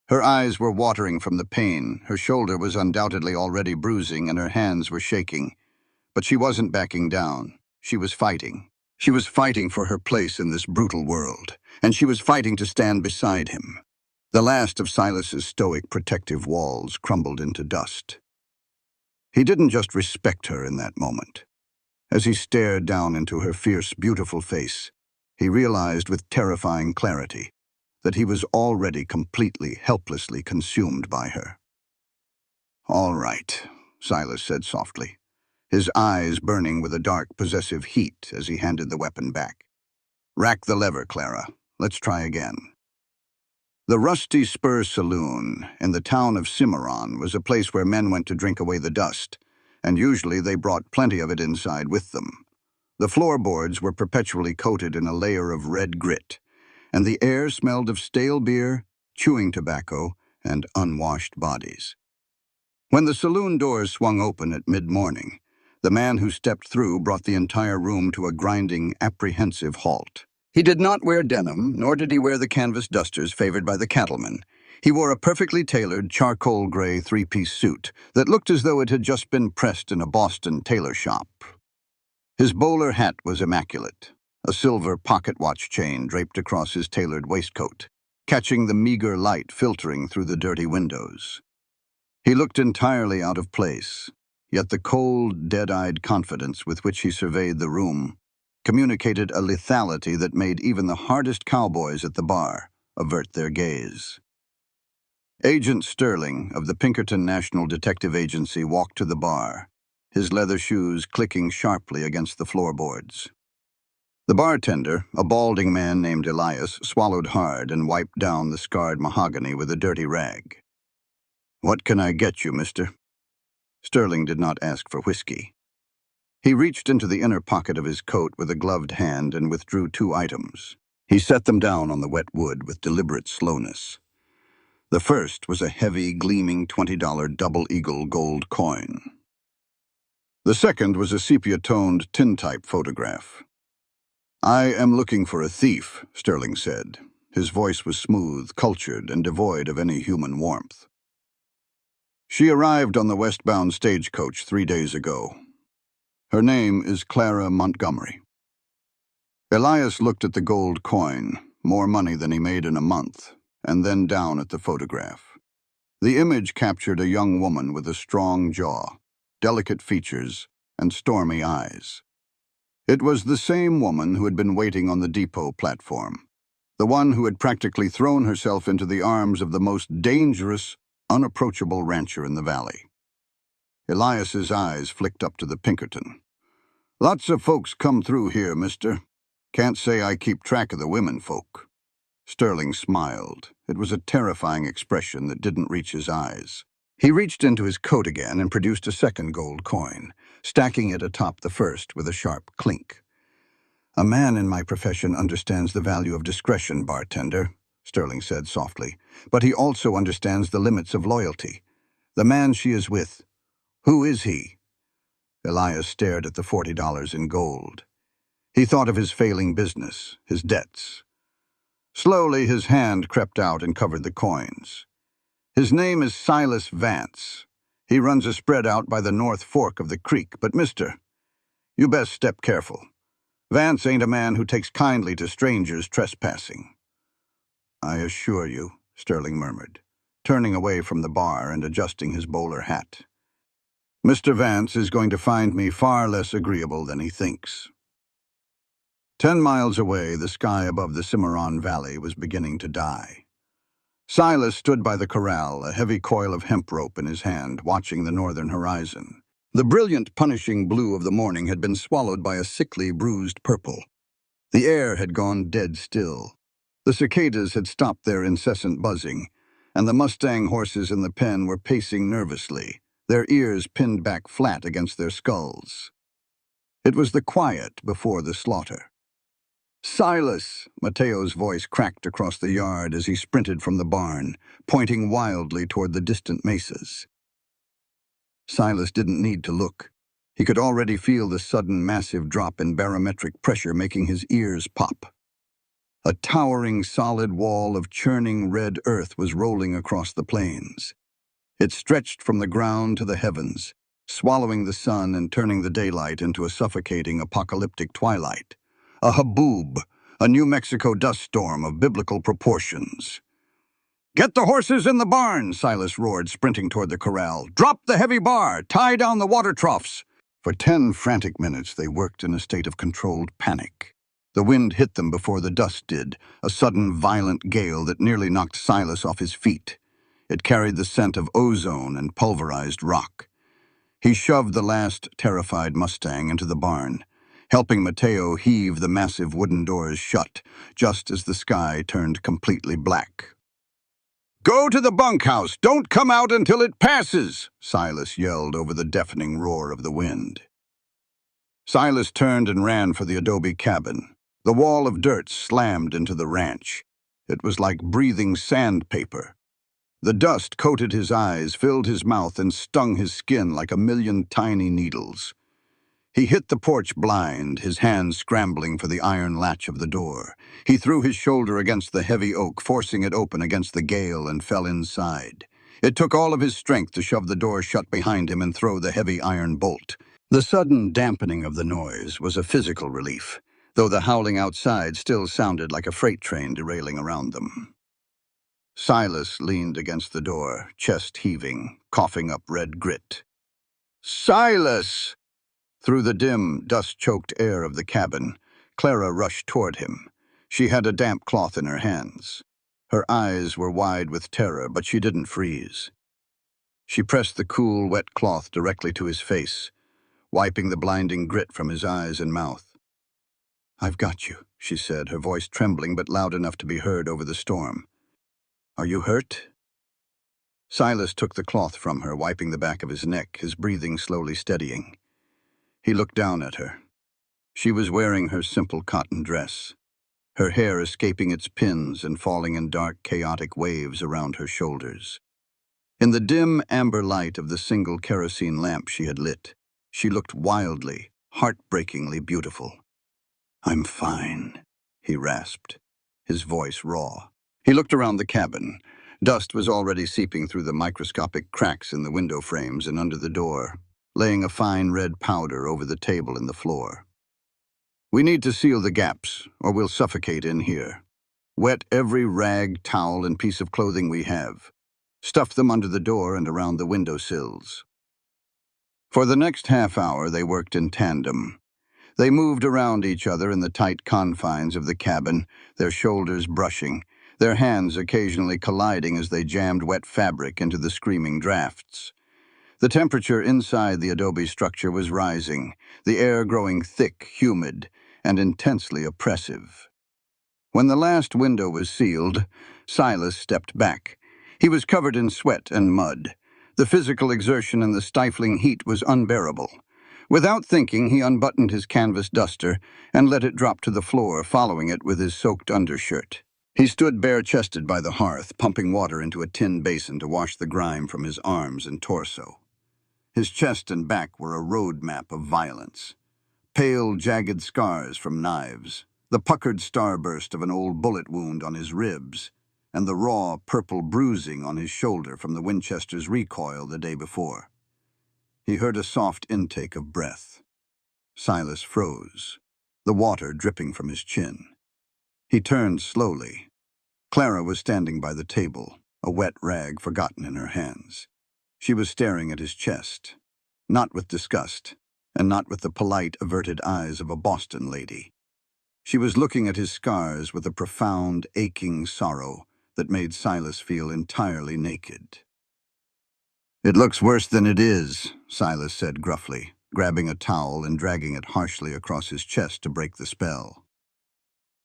Her eyes were watering from the pain, her shoulder was undoubtedly already bruising, and her hands were shaking. But she wasn't backing down. She was fighting. She was fighting for her place in this brutal world, and she was fighting to stand beside him. The last of Silas's stoic protective walls crumbled into dust. He didn't just respect her in that moment. As he stared down into her fierce, beautiful face, he realized with terrifying clarity that he was already completely, helplessly consumed by her. "All right," Silas said softly, his eyes burning with a dark, possessive heat as he handed the weapon back. "Rack the lever, Clara. Let's try again." The Rusty Spur Saloon in the town of Cimarron was a place where men went to drink away the dust, and usually they brought plenty of it inside with them. The floorboards were perpetually coated in a layer of red grit, and the air smelled of stale beer, chewing tobacco, and unwashed bodies. When the saloon doors swung open at mid-morning, the man who stepped through brought the entire room to a grinding, apprehensive halt. He did not wear denim, nor did he wear the canvas dusters favored by the cattlemen. He wore a perfectly tailored charcoal gray 3-piece suit that looked as though it had just been pressed in a Boston tailor shop. His bowler hat was immaculate, a silver pocket watch chain draped across his tailored waistcoat, catching the meager light filtering through the dirty windows. He looked entirely out of place, yet the cold, dead-eyed confidence with which he surveyed the room communicated a lethality that made even the hardest cowboys at the bar avert their gaze. Agent Sterling of the Pinkerton National Detective Agency walked to the bar, his leather shoes clicking sharply against the floorboards. The bartender, a balding man named Elias, swallowed hard and wiped down the scarred mahogany with a dirty rag. "What can I get you, mister?" Sterling did not ask for whiskey. He reached into the inner pocket of his coat with a gloved hand and withdrew 2 items. He set them down on the wet wood with deliberate slowness. The first was a heavy, gleaming $20 Double Eagle gold coin. The second was a sepia-toned tintype photograph. "I am looking for a thief," Sterling said. His voice was smooth, cultured, and devoid of any human warmth. "She arrived on the westbound stagecoach 3 days ago. Her name is Clara Montgomery." Elias looked at the gold coin, more money than he made in a month, and then down at the photograph. The image captured a young woman with a strong jaw, delicate features, and stormy eyes. It was the same woman who had been waiting on the depot platform, the one who had practically thrown herself into the arms of the most dangerous, unapproachable rancher in the valley. Elias's eyes flicked up to the Pinkerton. "Lots of folks come through here, mister. Can't say I keep track of the women folk." Sterling smiled. It was a terrifying expression that didn't reach his eyes. He reached into his coat again and produced a second gold coin, stacking it atop the first with a sharp clink. "A man in my profession understands the value of discretion, bartender," Sterling said softly, "but he also understands the limits of loyalty. The man she is with, who is he?" Elias stared at the $40 in gold. He thought of his failing business, his debts. Slowly, his hand crept out and covered the coins. "His name is Silas Vance. He runs a spread out by the North Fork of the creek, but mister, you best step careful. Vance ain't a man who takes kindly to strangers trespassing." "I assure you," Sterling murmured, turning away from the bar and adjusting his bowler hat. "Mr. Vance is going to find me far less agreeable than he thinks." 10 miles away, the sky above the Cimarron Valley was beginning to die. Silas stood by the corral, a heavy coil of hemp rope in his hand, watching the northern horizon. The brilliant, punishing blue of the morning had been swallowed by a sickly, bruised purple. The air had gone dead still. The cicadas had stopped their incessant buzzing, and the Mustang horses in the pen were pacing nervously, their ears pinned back flat against their skulls. It was the quiet before the slaughter. "Silas!" Mateo's voice cracked across the yard as he sprinted from the barn, pointing wildly toward the distant mesas. Silas didn't need to look. He could already feel the sudden massive drop in barometric pressure making his ears pop. A towering solid wall of churning red earth was rolling across the plains. It stretched from the ground to the heavens, swallowing the sun and turning the daylight into a suffocating apocalyptic twilight. A haboob, a New Mexico dust storm of biblical proportions. "Get the horses in the barn," Silas roared, sprinting toward the corral. "Drop the heavy bar! Tie down the water troughs!" For 10 frantic minutes they worked in a state of controlled panic. The wind hit them before the dust did, a sudden violent gale that nearly knocked Silas off his feet. It carried the scent of ozone and pulverized rock. He shoved the last terrified Mustang into the barn, helping Mateo heave the massive wooden doors shut, just as the sky turned completely black. "Go to the bunkhouse! Don't come out until it passes!" Silas yelled over the deafening roar of the wind. Silas turned and ran for the adobe cabin. The wall of dirt slammed into the ranch. It was like breathing sandpaper. The dust coated his eyes, filled his mouth, and stung his skin like a million tiny needles. He hit the porch blind, his hands scrambling for the iron latch of the door. He threw his shoulder against the heavy oak, forcing it open against the gale, and fell inside. It took all of his strength to shove the door shut behind him and throw the heavy iron bolt. The sudden dampening of the noise was a physical relief, though the howling outside still sounded like a freight train derailing around them. Silas leaned against the door, chest heaving, coughing up red grit. "Silas!" Through the dim, dust-choked air of the cabin, Clara rushed toward him. She had a damp cloth in her hands. Her eyes were wide with terror, but she didn't freeze. She pressed the cool, wet cloth directly to his face, wiping the blinding grit from his eyes and mouth. "I've got you," she said, her voice trembling but loud enough to be heard over the storm. "Are you hurt?" Silas took the cloth from her, wiping the back of his neck, his breathing slowly steadying. He looked down at her. She was wearing her simple cotton dress, her hair escaping its pins and falling in dark, chaotic waves around her shoulders. In the dim amber light of the single kerosene lamp she had lit, she looked wildly, heartbreakingly beautiful. "I'm fine," he rasped, his voice raw. He looked around the cabin. Dust was already seeping through the microscopic cracks in the window frames and under the door, laying a fine red powder over the table and the floor. "We need to seal the gaps, or we'll suffocate in here. Wet every rag, towel, and piece of clothing we have. Stuff them under the door and around the window sills." For the next half hour, they worked in tandem. They moved around each other in the tight confines of the cabin, their shoulders brushing, their hands occasionally colliding as they jammed wet fabric into the screaming drafts. The temperature inside the adobe structure was rising, the air growing thick, humid, and intensely oppressive. When the last window was sealed, Silas stepped back. He was covered in sweat and mud. The physical exertion and the stifling heat was unbearable. Without thinking, he unbuttoned his canvas duster and let it drop to the floor, following it with his soaked undershirt. He stood bare-chested by the hearth, pumping water into a tin basin to wash the grime from his arms and torso. His chest and back were a road map of violence. Pale, jagged scars from knives, the puckered starburst of an old bullet wound on his ribs, and the raw, purple bruising on his shoulder from the Winchester's recoil the day before. He heard a soft intake of breath. Silas froze, the water dripping from his chin. He turned slowly. Clara was standing by the table, a wet rag forgotten in her hands. She was staring at his chest, not with disgust, and not with the polite, averted eyes of a Boston lady. She was looking at his scars with a profound, aching sorrow that made Silas feel entirely naked. "It looks worse than it is," Silas said gruffly, grabbing a towel and dragging it harshly across his chest to break the spell.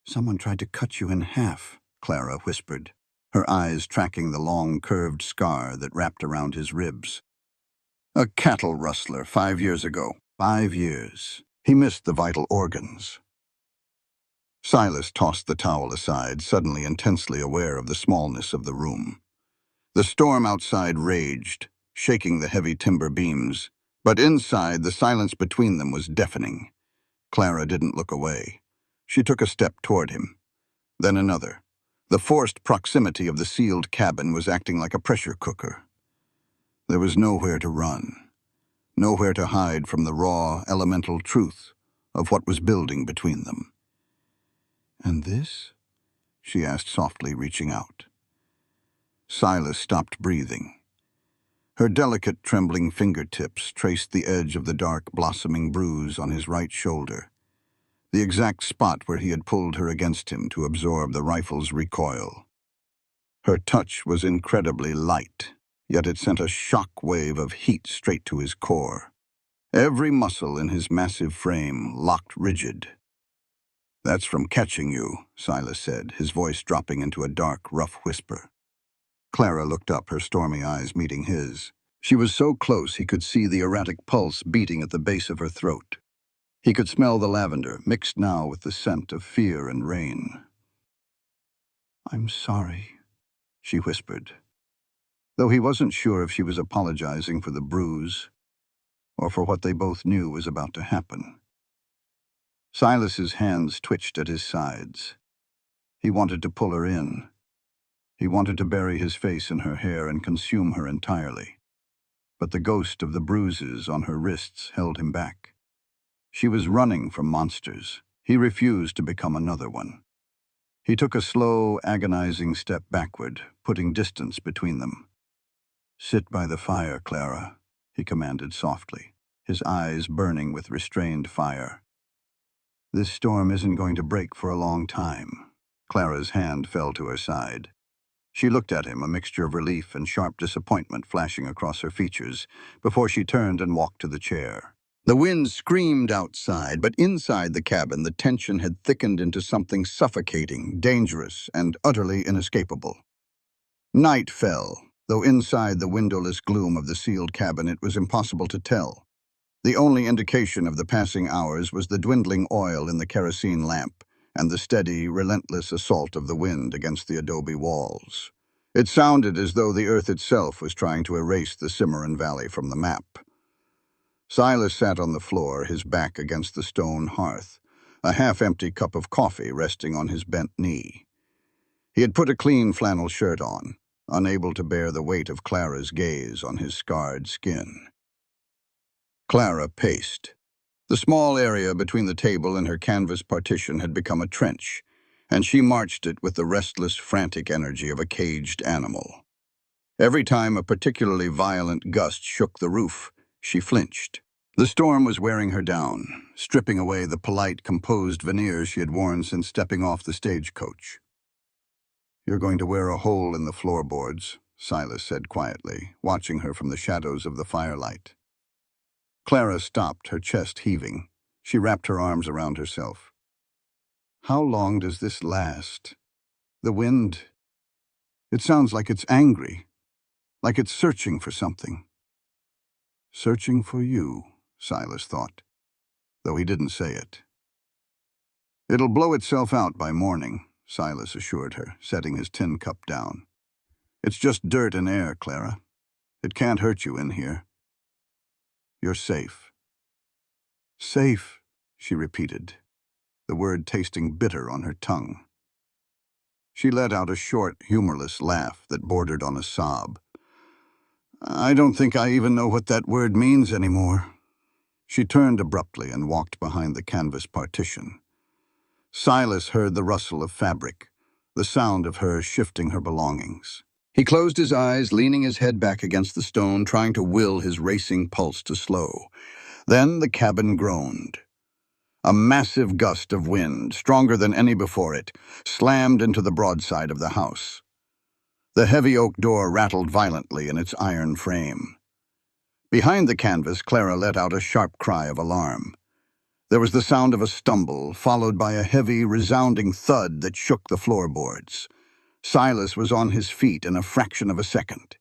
"Someone tried to cut you in half," Clara whispered, her eyes tracking the long, curved scar that wrapped around his ribs. "A cattle rustler 5 years ago. 5 years. He missed the vital organs." Silas tossed the towel aside, suddenly intensely aware of the smallness of the room. The storm outside raged, shaking the heavy timber beams, but inside the silence between them was deafening. Clara didn't look away. She took a step toward him, then another. The forced proximity of the sealed cabin was acting like a pressure cooker. There was nowhere to run, nowhere to hide from the raw, elemental truth of what was building between them. "And this?" she asked softly, reaching out. Silas stopped breathing. Her delicate, trembling fingertips traced the edge of the dark, blossoming bruise on his right shoulder, the exact spot where he had pulled her against him to absorb the rifle's recoil. Her touch was incredibly light, yet it sent a shock wave of heat straight to his core. Every muscle in his massive frame locked rigid. "That's from catching you," Silas said, his voice dropping into a dark, rough whisper. Clara looked up, her stormy eyes meeting his. She was so close he could see the erratic pulse beating at the base of her throat. He could smell the lavender, mixed now with the scent of fear and rain. "I'm sorry," she whispered, though he wasn't sure if she was apologizing for the bruise or for what they both knew was about to happen. Silas's hands twitched at his sides. He wanted to pull her in. He wanted to bury his face in her hair and consume her entirely. But the ghost of the bruises on her wrists held him back. She was running from monsters. He refused to become another one. He took a slow, agonizing step backward, putting distance between them. "Sit by the fire, Clara," he commanded softly, his eyes burning with restrained fire. "This storm isn't going to break for a long time." Clara's hand fell to her side. She looked at him, a mixture of relief and sharp disappointment flashing across her features, before she turned and walked to the chair. The wind screamed outside, but inside the cabin the tension had thickened into something suffocating, dangerous, and utterly inescapable. Night fell, though inside the windowless gloom of the sealed cabin it was impossible to tell. The only indication of the passing hours was the dwindling oil in the kerosene lamp, and the steady, relentless assault of the wind against the adobe walls. It sounded as though the earth itself was trying to erase the Cimarron Valley from the map. Silas sat on the floor, his back against the stone hearth, a half-empty cup of coffee resting on his bent knee. He had put a clean flannel shirt on, unable to bear the weight of Clara's gaze on his scarred skin. Clara paced. The small area between the table and her canvas partition had become a trench, and she marched it with the restless, frantic energy of a caged animal. Every time a particularly violent gust shook the roof, she flinched. The storm was wearing her down, stripping away the polite, composed veneers she had worn since stepping off the stagecoach. "You're going to wear a hole in the floorboards," Silas said quietly, watching her from the shadows of the firelight. Clara stopped, her chest heaving. She wrapped her arms around herself. "How long does this last? The wind, it sounds like it's angry, like it's searching for something." "Searching for you," Silas thought, though he didn't say it. "It'll blow itself out by morning," Silas assured her, setting his tin cup down. "It's just dirt and air, Clara. It can't hurt you in here. You're safe." "Safe," she repeated, the word tasting bitter on her tongue. She let out a short, humorless laugh that bordered on a sob. "I don't think I even know what that word means anymore." She turned abruptly and walked behind the canvas partition. Silas heard the rustle of fabric, the sound of her shifting her belongings. He closed his eyes, leaning his head back against the stone, trying to will his racing pulse to slow. Then the cabin groaned. A massive gust of wind, stronger than any before it, slammed into the broadside of the house. The heavy oak door rattled violently in its iron frame. Behind the canvas, Clara let out a sharp cry of alarm. There was the sound of a stumble, followed by a heavy, resounding thud that shook the floorboards. Silas was on his feet in a fraction of a second.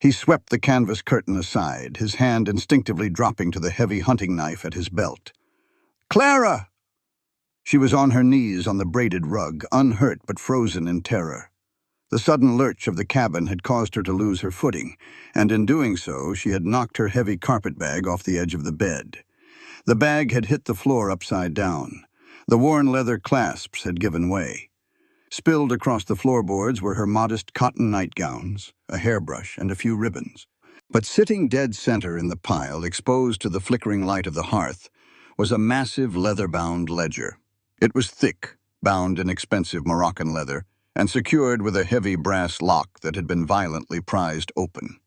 He swept the canvas curtain aside, his hand instinctively dropping to the heavy hunting knife at his belt. "Clara!" She was on her knees on the braided rug, unhurt but frozen in terror. The sudden lurch of the cabin had caused her to lose her footing, and in doing so, she had knocked her heavy carpet-bag off the edge of the bed. The bag had hit the floor upside down. The worn leather clasps had given way. Spilled across the floorboards were her modest cotton nightgowns, a hairbrush, and a few ribbons. But sitting dead center in the pile, exposed to the flickering light of the hearth, was a massive leather-bound ledger. It was thick, bound in expensive Moroccan leather, and secured with a heavy brass lock that had been violently prized open.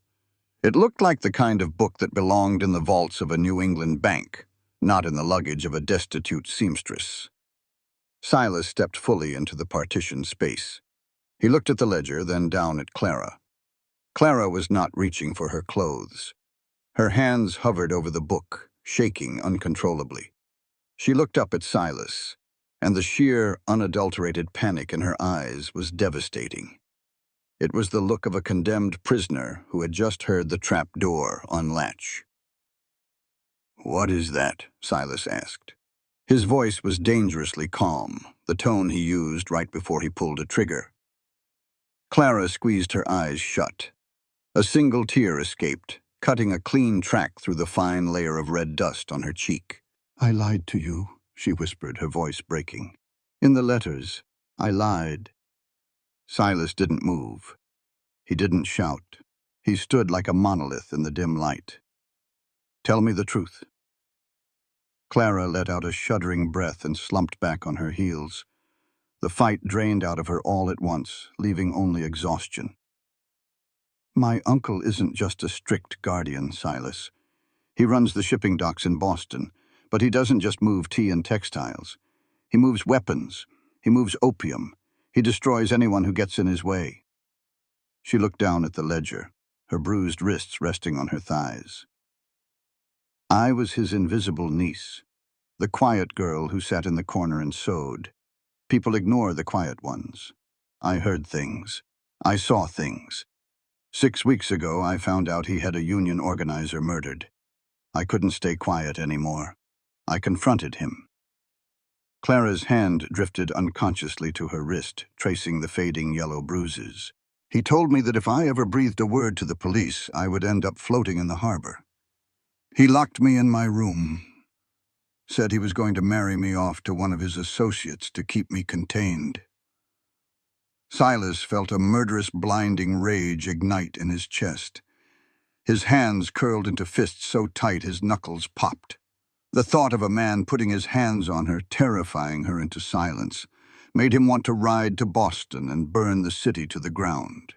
It looked like the kind of book that belonged in the vaults of a New England bank, not in the luggage of a destitute seamstress. Silas stepped fully into the partition space. He looked at the ledger, then down at Clara. Clara was not reaching for her clothes. Her hands hovered over the book, shaking uncontrollably. She looked up at Silas, and the sheer, unadulterated panic in her eyes was devastating. It was the look of a condemned prisoner who had just heard the trap door unlatch. "What is that?" Silas asked. His voice was dangerously calm, the tone he used right before he pulled a trigger. Clara squeezed her eyes shut. A single tear escaped, cutting a clean track through the fine layer of red dust on her cheek. "I lied to you," she whispered, her voice breaking. "In the letters, I lied." Silas didn't move. He didn't shout. He stood like a monolith in the dim light. "Tell me the truth." Clara let out a shuddering breath and slumped back on her heels. The fight drained out of her all at once, leaving only exhaustion. "My uncle isn't just a strict guardian, Silas. He runs the shipping docks in Boston, but he doesn't just move tea and textiles. He moves weapons. He moves opium. He destroys anyone who gets in his way." She looked down at the ledger, her bruised wrists resting on her thighs. "I was his invisible niece, the quiet girl who sat in the corner and sewed. People ignore the quiet ones. I heard things. I saw things. 6 weeks ago, I found out he had a union organizer murdered. I couldn't stay quiet anymore. I confronted him." Clara's hand drifted unconsciously to her wrist, tracing the fading yellow bruises. "He told me that if I ever breathed a word to the police, I would end up floating in the harbor. He locked me in my room, said he was going to marry me off to one of his associates to keep me contained." Silas felt a murderous, blinding rage ignite in his chest. His hands curled into fists so tight his knuckles popped. The thought of a man putting his hands on her, terrifying her into silence, made him want to ride to Boston and burn the city to the ground.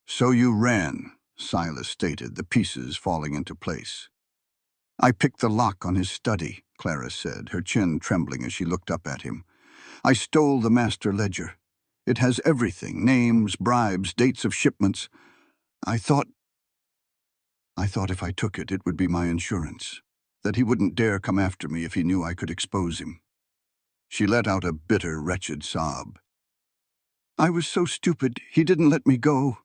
"So you ran," Silas stated, the pieces falling into place. I picked the lock on his study, Clara said, her chin trembling as she looked up at him. I stole the master ledger. It has everything, names, bribes, dates of shipments. I thought if I took it, it would be my insurance, that he wouldn't dare come after me if he knew I could expose him. She let out a bitter, wretched sob. I was so stupid, he didn't let me go.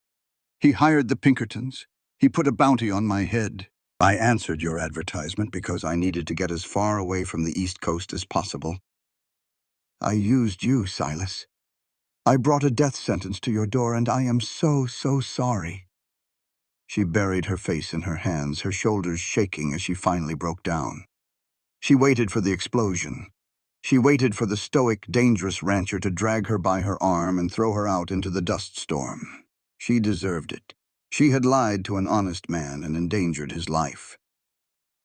He hired the Pinkertons. He put a bounty on my head. I answered your advertisement because I needed to get as far away from the East Coast as possible. I used you, Silas. I brought a death sentence to your door, and I am so sorry. She buried her face in her hands, her shoulders shaking as she finally broke down. She waited for the explosion. She waited for the stoic, dangerous rancher to drag her by her arm and throw her out into the dust storm. She deserved it. She had lied to an honest man and endangered his life.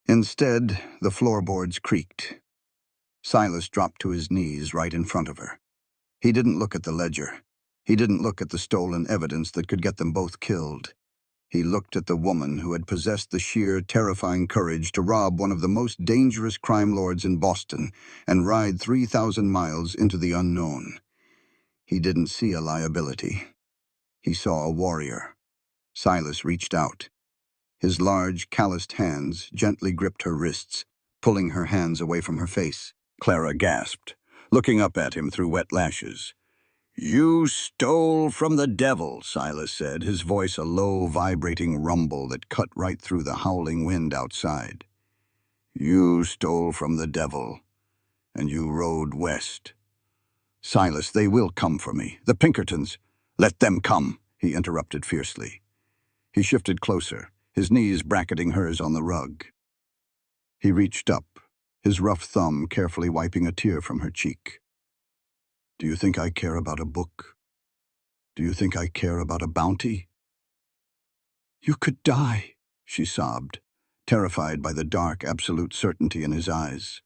Instead, the floorboards creaked. Silas dropped to his knees right in front of her. He didn't look at the ledger. He didn't look at the stolen evidence that could get them both killed. He looked at the woman who had possessed the sheer, terrifying courage to rob one of the most dangerous crime lords in Boston and ride 3,000 miles into the unknown. He didn't see a liability. He saw a warrior. Silas reached out. His large, calloused hands gently gripped her wrists, pulling her hands away from her face. Clara gasped, looking up at him through wet lashes. You stole from the devil, Silas said, his voice a low, vibrating rumble that cut right through the howling wind outside. You stole from the devil, and you rode west. Silas, they will come for me. The Pinkertons. Let them come, he interrupted fiercely. He shifted closer, his knees bracketing hers on the rug. He reached up, his rough thumb carefully wiping a tear from her cheek. Do you think I care about a book? Do you think I care about a bounty? You could die, she sobbed, terrified by the dark, absolute certainty in his eyes.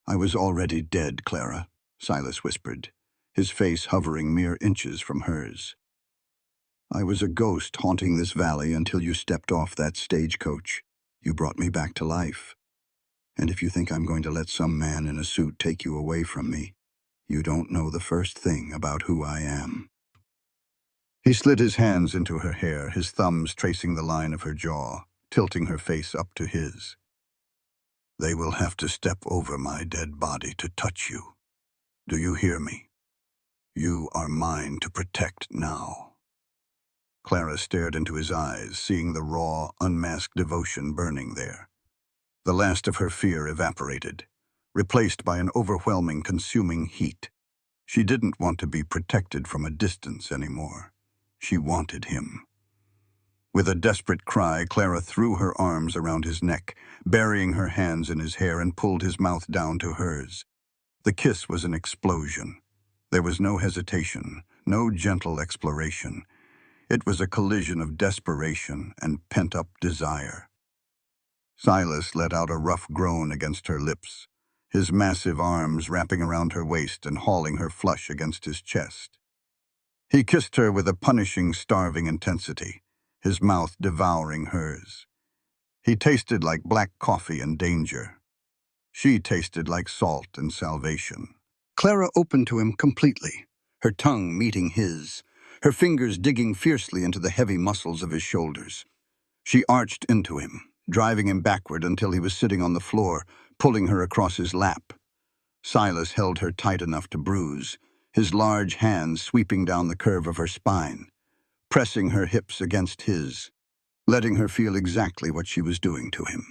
I was already dead, Clara, Silas whispered, his face hovering mere inches from hers. I was a ghost haunting this valley until you stepped off that stagecoach. You brought me back to life. And if you think I'm going to let some man in a suit take you away from me, you don't know the first thing about who I am. He slid his hands into her hair, his thumbs tracing the line of her jaw, tilting her face up to his. They will have to step over my dead body to touch you. Do you hear me? You are mine to protect now. Clara stared into his eyes, seeing the raw, unmasked devotion burning there. The last of her fear evaporated, replaced by an overwhelming, consuming heat. She didn't want to be protected from a distance anymore. She wanted him. With a desperate cry, Clara threw her arms around his neck, burying her hands in his hair and pulled his mouth down to hers. The kiss was an explosion. There was no hesitation, no gentle exploration. It was a collision of desperation and pent-up desire. Silas let out a rough groan against her lips, his massive arms wrapping around her waist and hauling her flush against his chest. He kissed her with a punishing, starving intensity, his mouth devouring hers. He tasted like black coffee and danger. She tasted like salt and salvation. Clara opened to him completely, her tongue meeting his, her fingers digging fiercely into the heavy muscles of his shoulders. She arched into him, driving him backward until he was sitting on the floor, pulling her across his lap. Silas held her tight enough to bruise, his large hands sweeping down the curve of her spine, pressing her hips against his, letting her feel exactly what she was doing to him.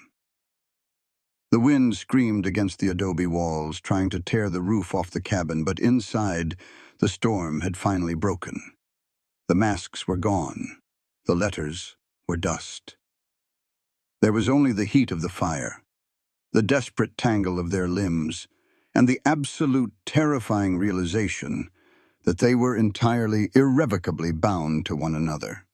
The wind screamed against the adobe walls, trying to tear the roof off the cabin, but inside, the storm had finally broken. The masks were gone. The letters were dust. There was only the heat of the fire, the desperate tangle of their limbs, and the absolute terrifying realization that they were entirely, irrevocably bound to one another.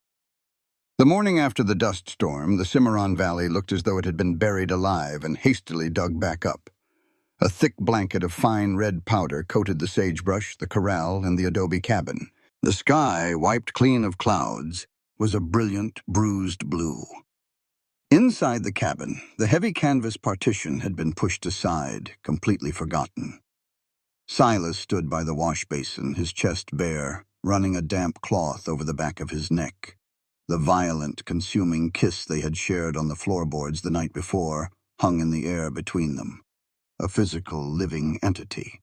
The morning after the dust storm, the Cimarron Valley looked as though it had been buried alive and hastily dug back up. A thick blanket of fine red powder coated the sagebrush, the corral, and the adobe cabin. The sky, wiped clean of clouds, was a brilliant, bruised blue. Inside the cabin, the heavy canvas partition had been pushed aside, completely forgotten. Silas stood by the wash basin, his chest bare, running a damp cloth over the back of his neck. The violent, consuming kiss they had shared on the floorboards the night before hung in the air between them, a physical, living entity.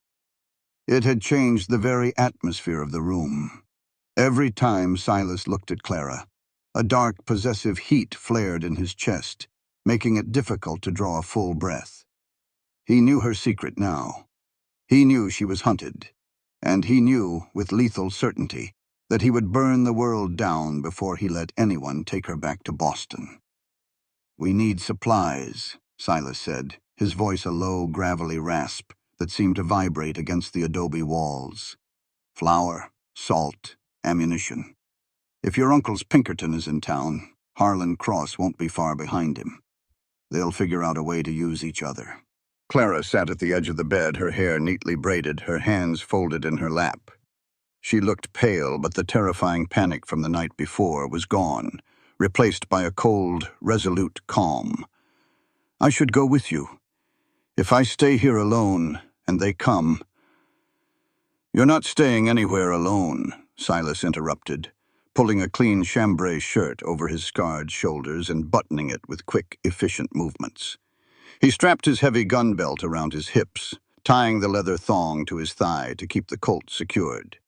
It had changed the very atmosphere of the room. Every time Silas looked at Clara, a dark, possessive heat flared in his chest, making it difficult to draw a full breath. He knew her secret now. He knew she was hunted, and he knew, with lethal certainty, that he would burn the world down before he let anyone take her back to Boston. "We need supplies," Silas said, his voice a low, gravelly rasp that seemed to vibrate against the adobe walls. "Flour, salt, ammunition. If your uncle's Pinkerton is in town, Harlan Cross won't be far behind him. They'll figure out a way to use each other." Clara sat at the edge of the bed, her hair neatly braided, her hands folded in her lap. She looked pale, but the terrifying panic from the night before was gone, replaced by a cold, resolute calm. "I should go with you. If I stay here alone, and they come—" "You're not staying anywhere alone," Silas interrupted, pulling a clean chambray shirt over his scarred shoulders and buttoning it with quick, efficient movements. He strapped his heavy gun belt around his hips, tying the leather thong to his thigh to keep the Colt secured.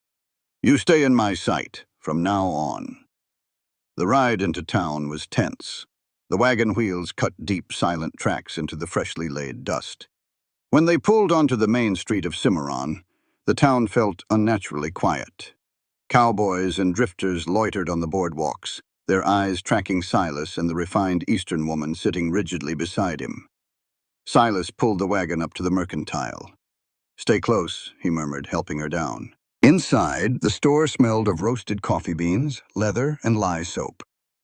"You stay in my sight, from now on." The ride into town was tense. The wagon wheels cut deep, silent tracks into the freshly laid dust. When they pulled onto the main street of Cimarron, the town felt unnaturally quiet. Cowboys and drifters loitered on the boardwalks, their eyes tracking Silas and the refined Eastern woman sitting rigidly beside him. Silas pulled the wagon up to the mercantile. "Stay close," he murmured, helping her down. Inside, the store smelled of roasted coffee beans, leather, and lye soap.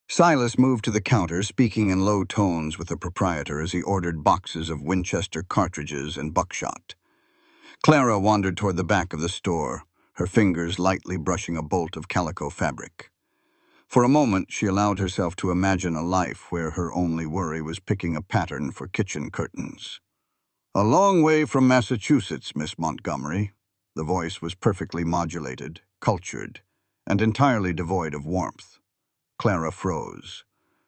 Silas moved to the counter, speaking in low tones with the proprietor as he ordered boxes of Winchester cartridges and buckshot. Clara wandered toward the back of the store, her fingers lightly brushing a bolt of calico fabric. For a moment, she allowed herself to imagine a life where her only worry was picking a pattern for kitchen curtains. "A long way from Massachusetts, Miss Montgomery." The voice was perfectly modulated, cultured, and entirely devoid of warmth. Clara froze.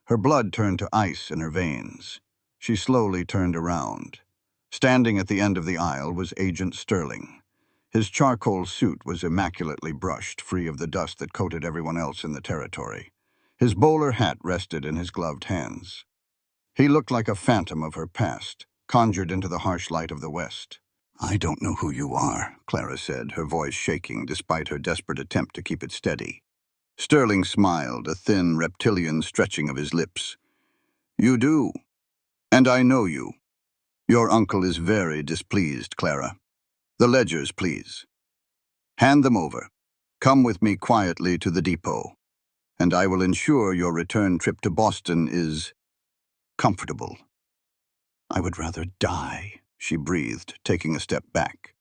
Her blood turned to ice in her veins. She slowly turned around. Standing at the end of the aisle was Agent Sterling. His charcoal suit was immaculately brushed, free of the dust that coated everyone else in the territory. His bowler hat rested in his gloved hands. He looked like a phantom of her past, conjured into the harsh light of the West. "I don't know who you are," Clara said, her voice shaking despite her desperate attempt to keep it steady. Sterling smiled, a thin, reptilian stretching of his lips. "You do. And I know you. Your uncle is very displeased, Clara. The ledgers, please. Hand them over. Come with me quietly to the depot, and I will ensure your return trip to Boston is comfortable." "I would rather die," she breathed, taking a step back.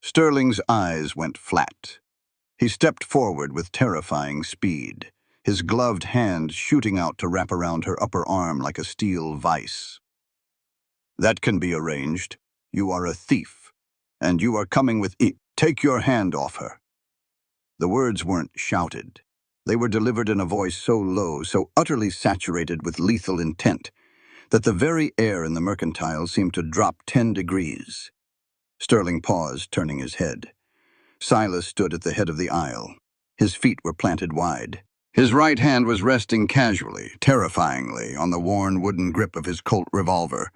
Sterling's eyes went flat. He stepped forward with terrifying speed, his gloved hand shooting out to wrap around her upper arm like a steel vice. "That can be arranged. You are a thief, and you are coming with Take your hand off her." The words weren't shouted. They were delivered in a voice so low, so utterly saturated with lethal intent, that the very air in the mercantile seemed to drop 10 degrees. Sterling paused, turning his head. Silas stood at the head of the aisle. His feet were planted wide. His right hand was resting casually, terrifyingly, on the worn wooden grip of his Colt revolver.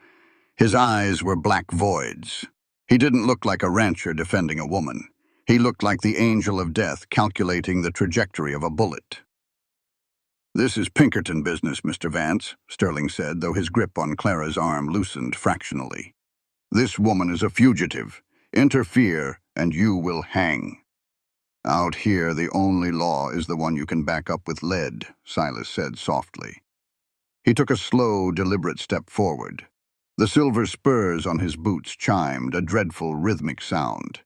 His eyes were black voids. He didn't look like a rancher defending a woman. He looked like the angel of death calculating the trajectory of a bullet. "This is Pinkerton business, Mr. Vance," Sterling said, though his grip on Clara's arm loosened fractionally. "This woman is a fugitive. Interfere, and you will hang." "Out here, the only law is the one you can back up with lead," Silas said softly. He took a slow, deliberate step forward. The silver spurs on his boots chimed, a dreadful, rhythmic sound.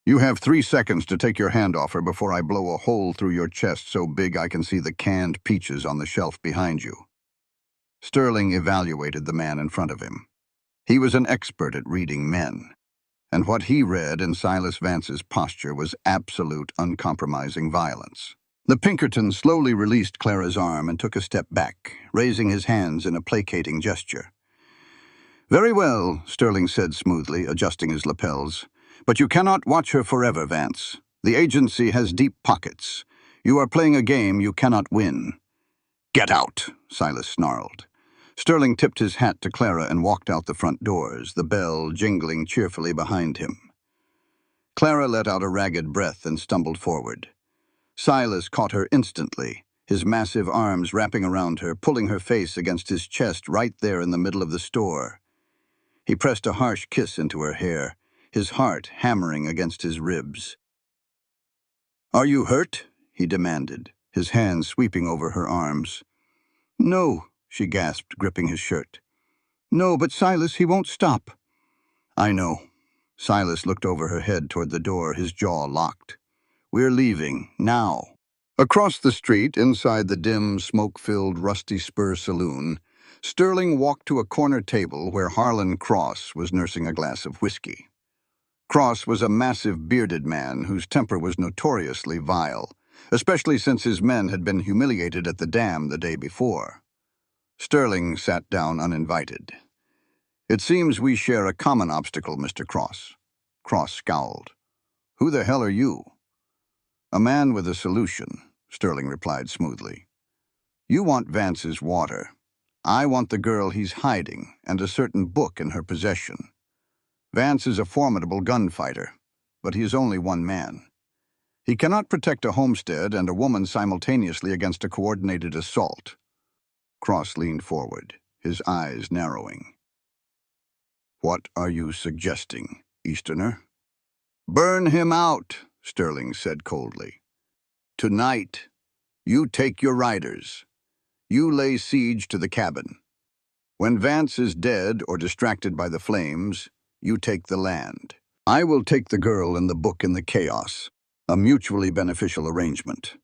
"You have 3 seconds to take your hand off her before I blow a hole through your chest so big I can see the canned peaches on the shelf behind you." Sterling evaluated the man in front of him. He was an expert at reading men, and what he read in Silas Vance's posture was absolute, uncompromising violence. The Pinkerton slowly released Clara's arm and took a step back, raising his hands in a placating gesture. "Very well," Sterling said smoothly, adjusting his lapels. "But you cannot watch her forever, Vance. The agency has deep pockets. You are playing a game you cannot win." "Get out," Silas snarled. Sterling tipped his hat to Clara and walked out the front doors, the bell jingling cheerfully behind him. Clara let out a ragged breath and stumbled forward. Silas caught her instantly, his massive arms wrapping around her, pulling her face against his chest right there in the middle of the store. He pressed a harsh kiss into her hair, his heart hammering against his ribs. "Are you hurt?" he demanded, his hands sweeping over her arms. "No," she gasped, gripping his shirt. "No, but Silas, he won't stop." "I know." Silas looked over her head toward the door, his jaw locked. "We're leaving, now." Across the street, inside the dim, smoke-filled Rusty Spur saloon, Sterling walked to a corner table where Harlan Cross was nursing a glass of whiskey. Cross was a massive, bearded man whose temper was notoriously vile, especially since his men had been humiliated at the dam the day before. Sterling sat down uninvited. "It seems we share a common obstacle, Mr. Cross." Cross scowled. "Who the hell are you?" "A man with a solution," Sterling replied smoothly. "You want Vance's water. I want the girl he's hiding and a certain book in her possession. Vance is a formidable gunfighter, but he is only one man. He cannot protect a homestead and a woman simultaneously against a coordinated assault." Cross leaned forward, his eyes narrowing. "What are you suggesting, Easterner?" "Burn him out," Sterling said coldly. "Tonight, you take your riders. You lay siege to the cabin. When Vance is dead or distracted by the flames, you take the land. I will take the girl and the book in the chaos, a mutually beneficial arrangement."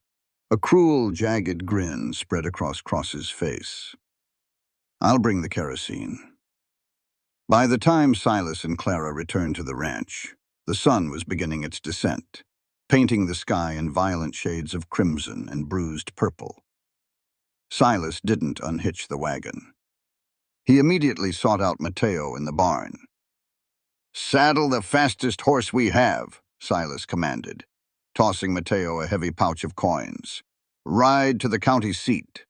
A cruel, jagged grin spread across Cross's face. "I'll bring the kerosene." By the time Silas and Clara returned to the ranch, the sun was beginning its descent, painting the sky in violent shades of crimson and bruised purple. Silas didn't unhitch the wagon. He immediately sought out Mateo in the barn. "Saddle the fastest horse we have," Silas commanded, tossing Mateo a heavy pouch of coins. "Ride to the county seat.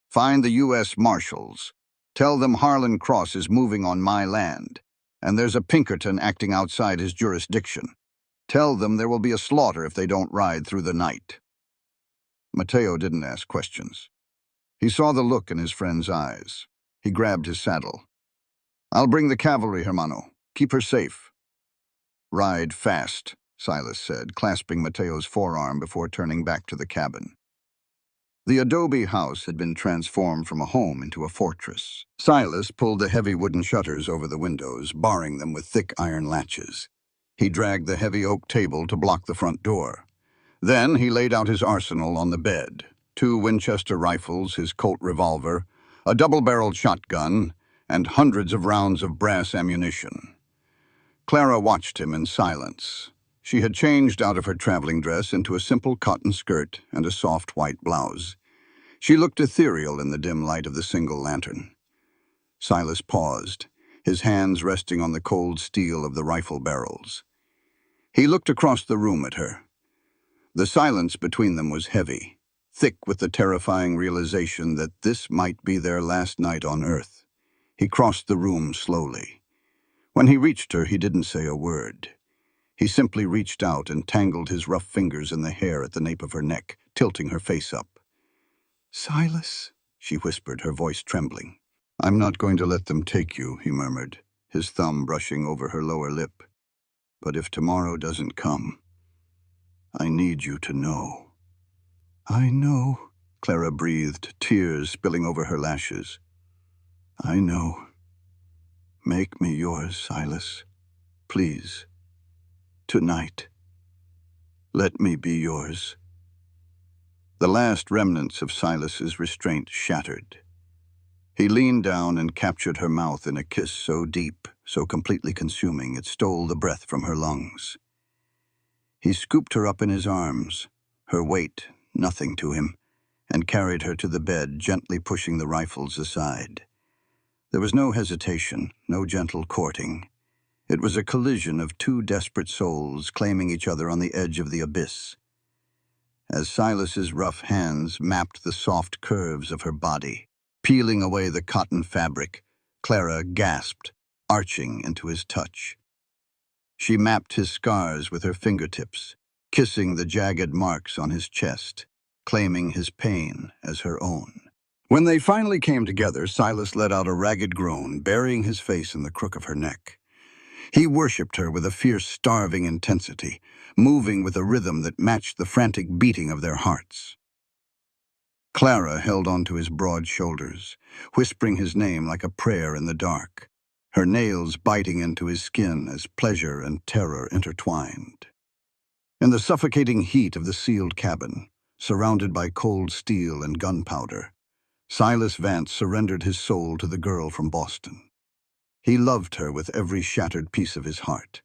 Find the U.S. Marshals. Tell them Harlan Cross is moving on my land, and there's a Pinkerton acting outside his jurisdiction. Tell them there will be a slaughter if they don't ride through the night." Mateo didn't ask questions. He saw the look in his friend's eyes. He grabbed his saddle. "I'll bring the cavalry, hermano. Keep her safe." "Ride fast," Silas said, clasping Mateo's forearm before turning back to the cabin. The adobe house had been transformed from a home into a fortress. Silas pulled the heavy wooden shutters over the windows, barring them with thick iron latches. He dragged the heavy oak table to block the front door. Then he laid out his arsenal on the bed: 2 Winchester rifles, his Colt revolver, a double-barreled shotgun, and hundreds of rounds of brass ammunition. Clara watched him in silence. She had changed out of her traveling dress into a simple cotton skirt and a soft white blouse. She looked ethereal in the dim light of the single lantern. Silas paused, his hands resting on the cold steel of the rifle barrels. He looked across the room at her. The silence between them was heavy, thick with the terrifying realization that this might be their last night on Earth. He crossed the room slowly. When he reached her, he didn't say a word. He simply reached out and tangled his rough fingers in the hair at the nape of her neck, tilting her face up. "Silas," she whispered, her voice trembling. "I'm not going to let them take you," he murmured, his thumb brushing over her lower lip. "But if tomorrow doesn't come, I need you to know." "I know," Clara breathed, tears spilling over her lashes. "I know. Make me yours, Silas. Please. Tonight. Let me be yours." The last remnants of Silas's restraint shattered. He leaned down and captured her mouth in a kiss so deep, so completely consuming, it stole the breath from her lungs. He scooped her up in his arms, her weight nothing to him, and carried her to the bed, gently pushing the rifles aside. There was no hesitation, no gentle courting. It was a collision of two desperate souls claiming each other on the edge of the abyss. As Silas's rough hands mapped the soft curves of her body, peeling away the cotton fabric, Clara gasped, arching into his touch. She mapped his scars with her fingertips, kissing the jagged marks on his chest, claiming his pain as her own. When they finally came together, Silas let out a ragged groan, burying his face in the crook of her neck. He worshipped her with a fierce, starving intensity, moving with a rhythm that matched the frantic beating of their hearts. Clara held onto his broad shoulders, whispering his name like a prayer in the dark, her nails biting into his skin as pleasure and terror intertwined. In the suffocating heat of the sealed cabin, surrounded by cold steel and gunpowder, Silas Vance surrendered his soul to the girl from Boston. He loved her with every shattered piece of his heart,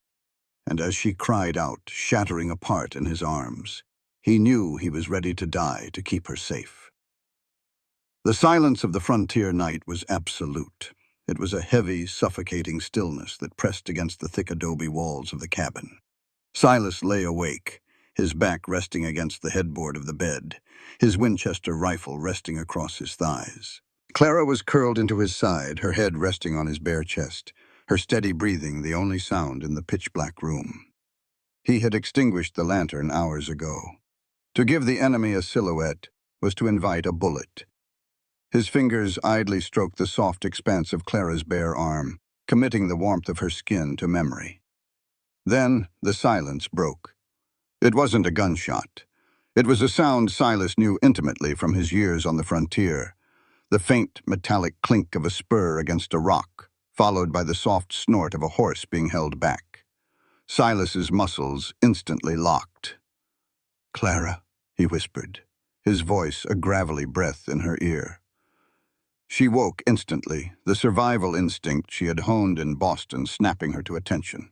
and as she cried out, shattering apart in his arms, he knew he was ready to die to keep her safe. The silence of the frontier night was absolute. It was a heavy, suffocating stillness that pressed against the thick adobe walls of the cabin. Silas lay awake, his back resting against the headboard of the bed, his Winchester rifle resting across his thighs. Clara was curled into his side, her head resting on his bare chest, her steady breathing the only sound in the pitch-black room. He had extinguished the lantern hours ago. To give the enemy a silhouette was to invite a bullet. His fingers idly stroked the soft expanse of Clara's bare arm, committing the warmth of her skin to memory. Then the silence broke. It wasn't a gunshot. It was a sound Silas knew intimately from his years on the frontier, the faint metallic clink of a spur against a rock, followed by the soft snort of a horse being held back. Silas's muscles instantly locked. "Clara," he whispered, his voice a gravelly breath in her ear. She woke instantly, the survival instinct she had honed in Boston snapping her to attention.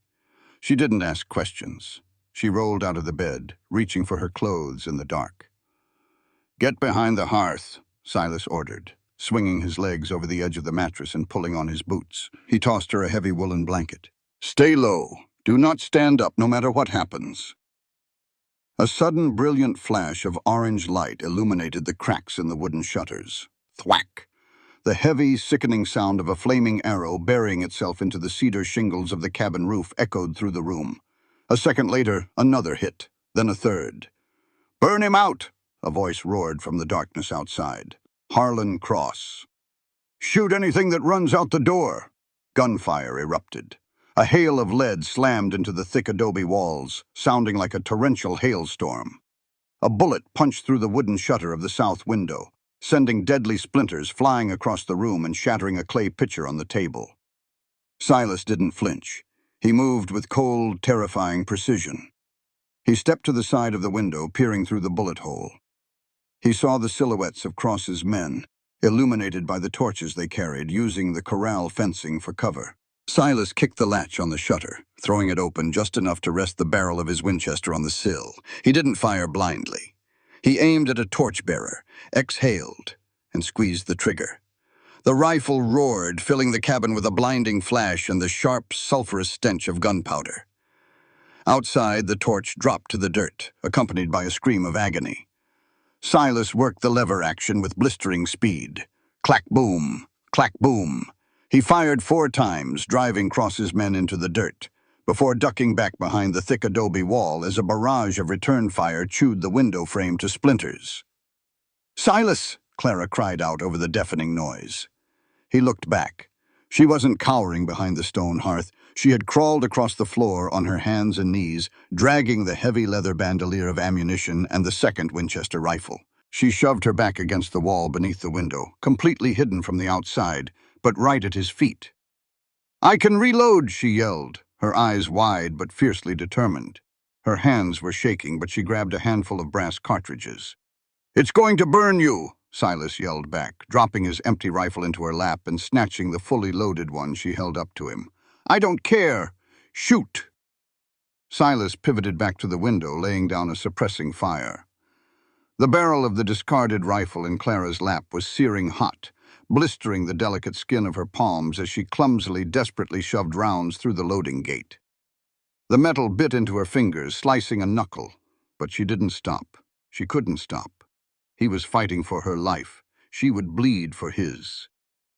She didn't ask questions. She rolled out of the bed, reaching for her clothes in the dark. "Get behind the hearth," Silas ordered, swinging his legs over the edge of the mattress and pulling on his boots. He tossed her a heavy woolen blanket. "Stay low. Do not stand up no matter what happens." A sudden brilliant flash of orange light illuminated the cracks in the wooden shutters. Thwack! The heavy, sickening sound of a flaming arrow burying itself into the cedar shingles of the cabin roof echoed through the room. A second later, another hit, then a third. "Burn him out!" a voice roared from the darkness outside. Harlan Cross. "Shoot anything that runs out the door!" Gunfire erupted. A hail of lead slammed into the thick adobe walls, sounding like a torrential hailstorm. A bullet punched through the wooden shutter of the south window, sending deadly splinters flying across the room and shattering a clay pitcher on the table. Silas didn't flinch. He moved with cold, terrifying precision. He stepped to the side of the window, peering through the bullet hole. He saw the silhouettes of Cross's men, illuminated by the torches they carried, using the corral fencing for cover. Silas kicked the latch on the shutter, throwing it open just enough to rest the barrel of his Winchester on the sill. He didn't fire blindly. He aimed at a torchbearer, exhaled, and squeezed the trigger. The rifle roared, filling the cabin with a blinding flash and the sharp, sulphurous stench of gunpowder. Outside, the torch dropped to the dirt, accompanied by a scream of agony. Silas worked the lever action with blistering speed. Clack boom, clack boom. He fired 4 times, driving Cross's men into the dirt, before ducking back behind the thick adobe wall as a barrage of return fire chewed the window frame to splinters. "Silas!" Clara cried out over the deafening noise. He looked back. She wasn't cowering behind the stone hearth. She had crawled across the floor on her hands and knees, dragging the heavy leather bandolier of ammunition and the second Winchester rifle. She shoved her back against the wall beneath the window, completely hidden from the outside, but right at his feet. "I can reload," she yelled, her eyes wide but fiercely determined. Her hands were shaking, but she grabbed a handful of brass cartridges. "It's going to burn you," Silas yelled back, dropping his empty rifle into her lap and snatching the fully loaded one she held up to him. "I don't care! Shoot!" Silas pivoted back to the window, laying down a suppressing fire. The barrel of the discarded rifle in Clara's lap was searing hot, blistering the delicate skin of her palms as she clumsily, desperately shoved rounds through the loading gate. The metal bit into her fingers, slicing a knuckle, but she didn't stop. She couldn't stop. He was fighting for her life. She would bleed for his.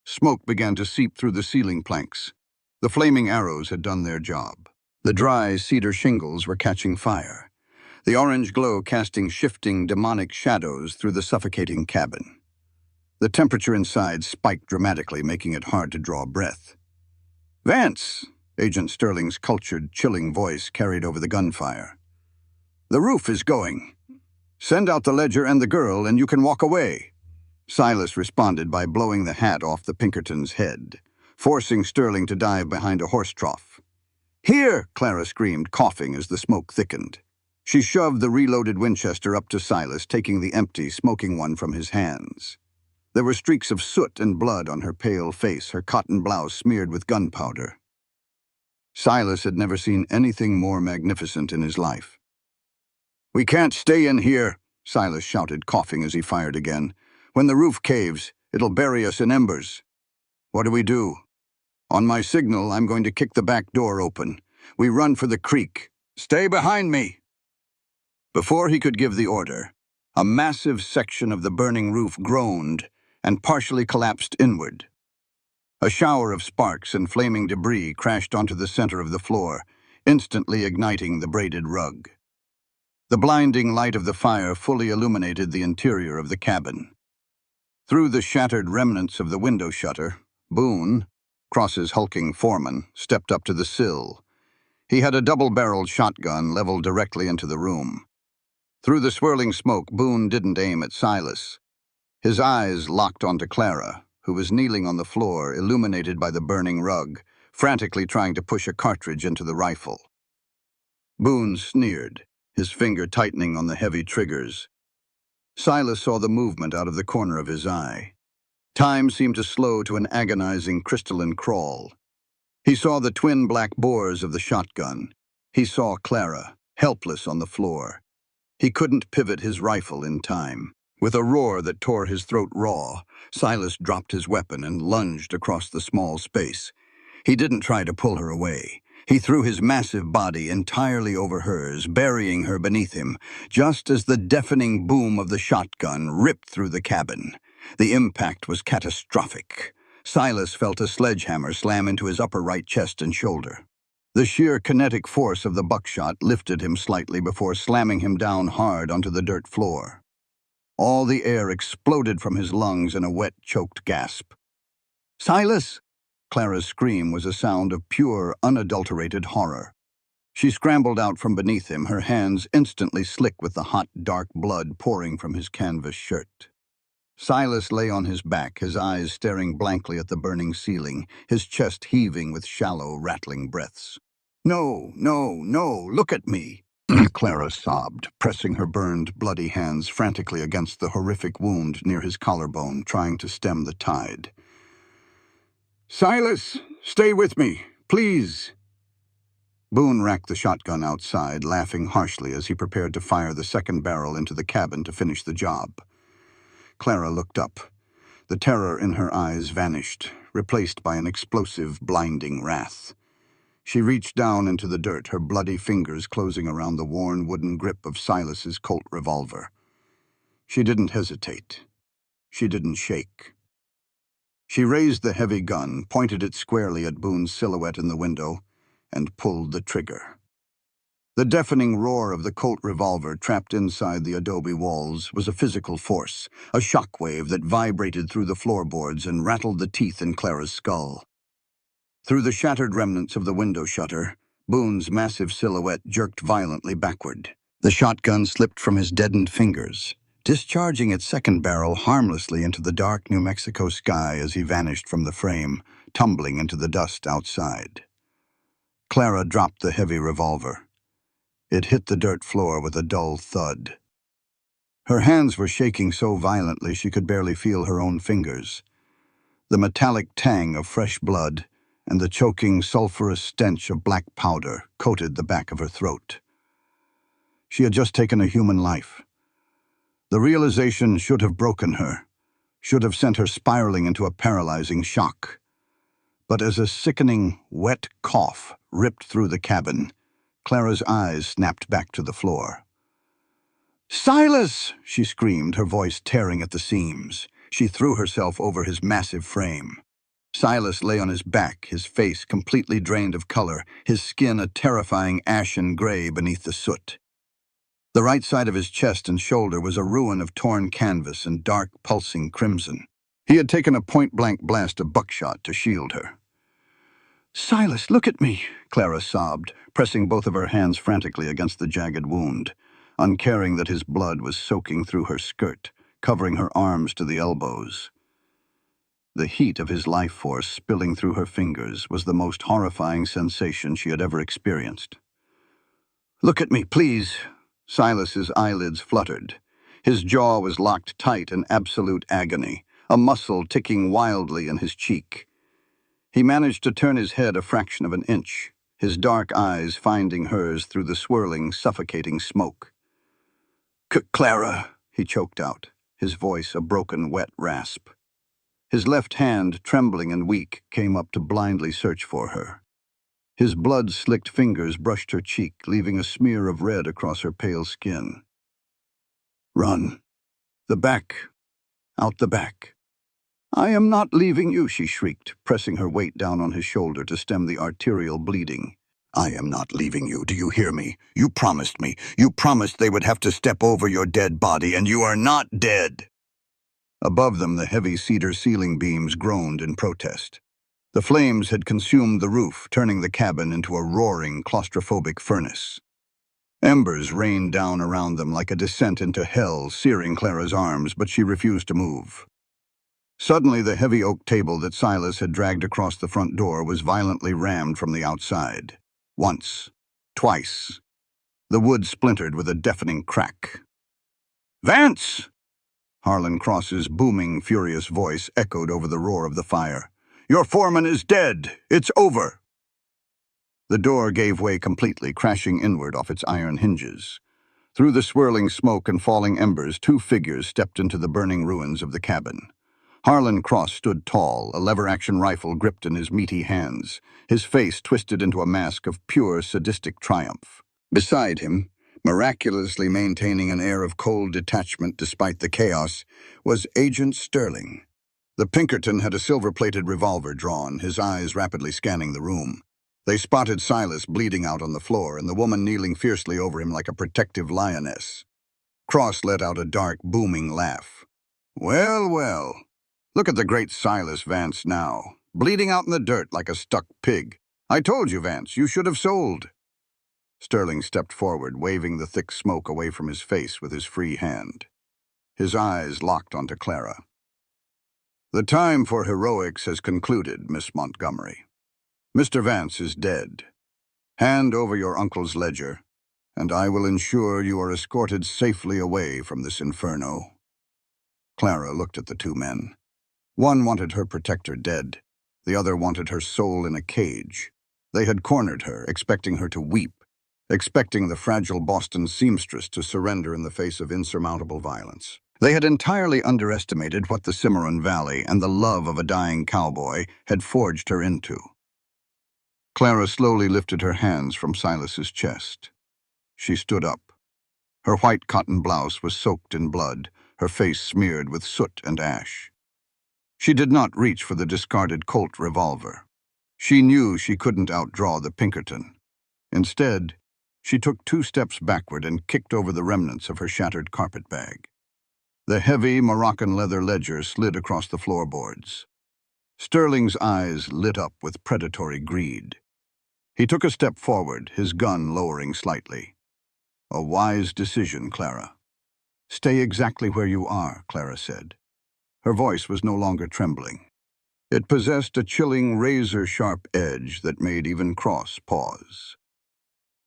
Smoke began to seep through the ceiling planks. The flaming arrows had done their job. The dry cedar shingles were catching fire, the orange glow casting shifting, demonic shadows through the suffocating cabin. The temperature inside spiked dramatically, making it hard to draw breath. "Vance!" Agent Sterling's cultured, chilling voice carried over the gunfire. "The roof is going. Send out the ledger and the girl, and you can walk away." Silas responded by blowing the hat off the Pinkerton's head, forcing Sterling to dive behind a horse trough. "Here!" Clara screamed, coughing as the smoke thickened. She shoved the reloaded Winchester up to Silas, taking the empty, smoking one from his hands. There were streaks of soot and blood on her pale face, her cotton blouse smeared with gunpowder. Silas had never seen anything more magnificent in his life. "We can't stay in here," Silas shouted, coughing as he fired again. "When the roof caves, it'll bury us in embers." "What do we do?" "On my signal, I'm going to kick the back door open. We run for the creek. Stay behind me!" Before he could give the order, a massive section of the burning roof groaned and partially collapsed inward. A shower of sparks and flaming debris crashed onto the center of the floor, instantly igniting the braided rug. The blinding light of the fire fully illuminated the interior of the cabin. Through the shattered remnants of the window shutter, Boone, Cross's hulking foreman, stepped up to the sill. He had a double-barreled shotgun leveled directly into the room. Through the swirling smoke, Boone didn't aim at Silas. His eyes locked onto Clara, who was kneeling on the floor, illuminated by the burning rug, frantically trying to push a cartridge into the rifle. Boone sneered, his finger tightening on the heavy triggers. Silas saw the movement out of the corner of his eye. Time seemed to slow to an agonizing crystalline crawl. He saw the twin black bores of the shotgun. He saw Clara, helpless on the floor. He couldn't pivot his rifle in time. With a roar that tore his throat raw, Silas dropped his weapon and lunged across the small space. He didn't try to pull her away. He threw his massive body entirely over hers, burying her beneath him, just as the deafening boom of the shotgun ripped through the cabin. The impact was catastrophic. Silas felt a sledgehammer slam into his upper right chest and shoulder. The sheer kinetic force of the buckshot lifted him slightly before slamming him down hard onto the dirt floor. All the air exploded from his lungs in a wet, choked gasp. "Silas!" Clara's scream was a sound of pure, unadulterated horror. She scrambled out from beneath him, her hands instantly slick with the hot, dark blood pouring from his canvas shirt. Silas lay on his back, his eyes staring blankly at the burning ceiling, his chest heaving with shallow, rattling breaths. "No, no, no, look at me!" Clara sobbed, pressing her burned, bloody hands frantically against the horrific wound near his collarbone, trying to stem the tide. "Silas, stay with me, please!" Boone racked the shotgun outside, laughing harshly as he prepared to fire the second barrel into the cabin to finish the job. Clara looked up. The terror in her eyes vanished, replaced by an explosive, blinding wrath. She reached down into the dirt, her bloody fingers closing around the worn wooden grip of Silas's Colt revolver. She didn't hesitate. She didn't shake. She raised the heavy gun, pointed it squarely at Boone's silhouette in the window, and pulled the trigger. The deafening roar of the Colt revolver trapped inside the adobe walls was a physical force, a shockwave that vibrated through the floorboards and rattled the teeth in Clara's skull. Through the shattered remnants of the window shutter, Boone's massive silhouette jerked violently backward. The shotgun slipped from his deadened fingers, discharging its second barrel harmlessly into the dark New Mexico sky as he vanished from the frame, tumbling into the dust outside. Clara dropped the heavy revolver. It hit the dirt floor with a dull thud. Her hands were shaking so violently she could barely feel her own fingers. The metallic tang of fresh blood and the choking, sulphurous stench of black powder coated the back of her throat. She had just taken a human life. The realization should have broken her, should have sent her spiraling into a paralyzing shock. But as a sickening, wet cough ripped through the cabin, Clara's eyes snapped back to the floor. "Silas!" she screamed, her voice tearing at the seams. She threw herself over his massive frame. Silas lay on his back, his face completely drained of color, his skin a terrifying ashen gray beneath the soot. The right side of his chest and shoulder was a ruin of torn canvas and dark, pulsing crimson. He had taken a point-blank blast of buckshot to shield her. "Silas, look at me," Clara sobbed, pressing both of her hands frantically against the jagged wound, uncaring that his blood was soaking through her skirt, covering her arms to the elbows. The heat of his life force spilling through her fingers was the most horrifying sensation she had ever experienced. "Look at me, please." Silas's eyelids fluttered. His jaw was locked tight in absolute agony, a muscle ticking wildly in his cheek. He managed to turn his head a fraction of an inch, his dark eyes finding hers through the swirling, suffocating smoke. "Clara," he choked out, his voice a broken, wet rasp. His left hand, trembling and weak, came up to blindly search for her. His blood-slicked fingers brushed her cheek, leaving a smear of red across her pale skin. "Run. The back. Out the back." "I am not leaving you," she shrieked, pressing her weight down on his shoulder to stem the arterial bleeding. "I am not leaving you, do you hear me? You promised me. You promised they would have to step over your dead body, and you are not dead." Above them, the heavy cedar ceiling beams groaned in protest. The flames had consumed the roof, turning the cabin into a roaring, claustrophobic furnace. Embers rained down around them like a descent into hell, searing Clara's arms, but she refused to move. Suddenly, the heavy oak table that Silas had dragged across the front door was violently rammed from the outside. Once. Twice. The wood splintered with a deafening crack. "Vance!" Harlan Cross's booming, furious voice echoed over the roar of the fire. "Your foreman is dead. It's over." The door gave way completely, crashing inward off its iron hinges. Through the swirling smoke and falling embers, two figures stepped into the burning ruins of the cabin. Harlan Cross stood tall, a lever-action rifle gripped in his meaty hands, his face twisted into a mask of pure, sadistic triumph. Beside him, miraculously maintaining an air of cold detachment despite the chaos, was Agent Sterling. The Pinkerton had a silver-plated revolver drawn, his eyes rapidly scanning the room. They spotted Silas bleeding out on the floor and the woman kneeling fiercely over him like a protective lioness. Cross let out a dark, booming laugh. "Well, well. Look at the great Silas Vance now, bleeding out in the dirt like a stuck pig. I told you, Vance, you should have sold." Sterling stepped forward, waving the thick smoke away from his face with his free hand. His eyes locked onto Clara. "The time for heroics has concluded, Miss Montgomery. Mr. Vance is dead. Hand over your uncle's ledger, and I will ensure you are escorted safely away from this inferno." Clara looked at the two men. One wanted her protector dead. The other wanted her soul in a cage. They had cornered her, expecting her to weep, expecting the fragile Boston seamstress to surrender in the face of insurmountable violence. They had entirely underestimated what the Cimarron Valley and the love of a dying cowboy had forged her into. Clara slowly lifted her hands from Silas's chest. She stood up. Her white cotton blouse was soaked in blood, her face smeared with soot and ash. She did not reach for the discarded Colt revolver. She knew she couldn't outdraw the Pinkerton. Instead, she took 2 steps backward and kicked over the remnants of her shattered carpetbag. The heavy Moroccan leather ledger slid across the floorboards. Sterling's eyes lit up with predatory greed. He took a step forward, his gun lowering slightly. "A wise decision, Clara." "Stay exactly where you are," Clara said. Her voice was no longer trembling. It possessed a chilling, razor-sharp edge that made even Cross pause.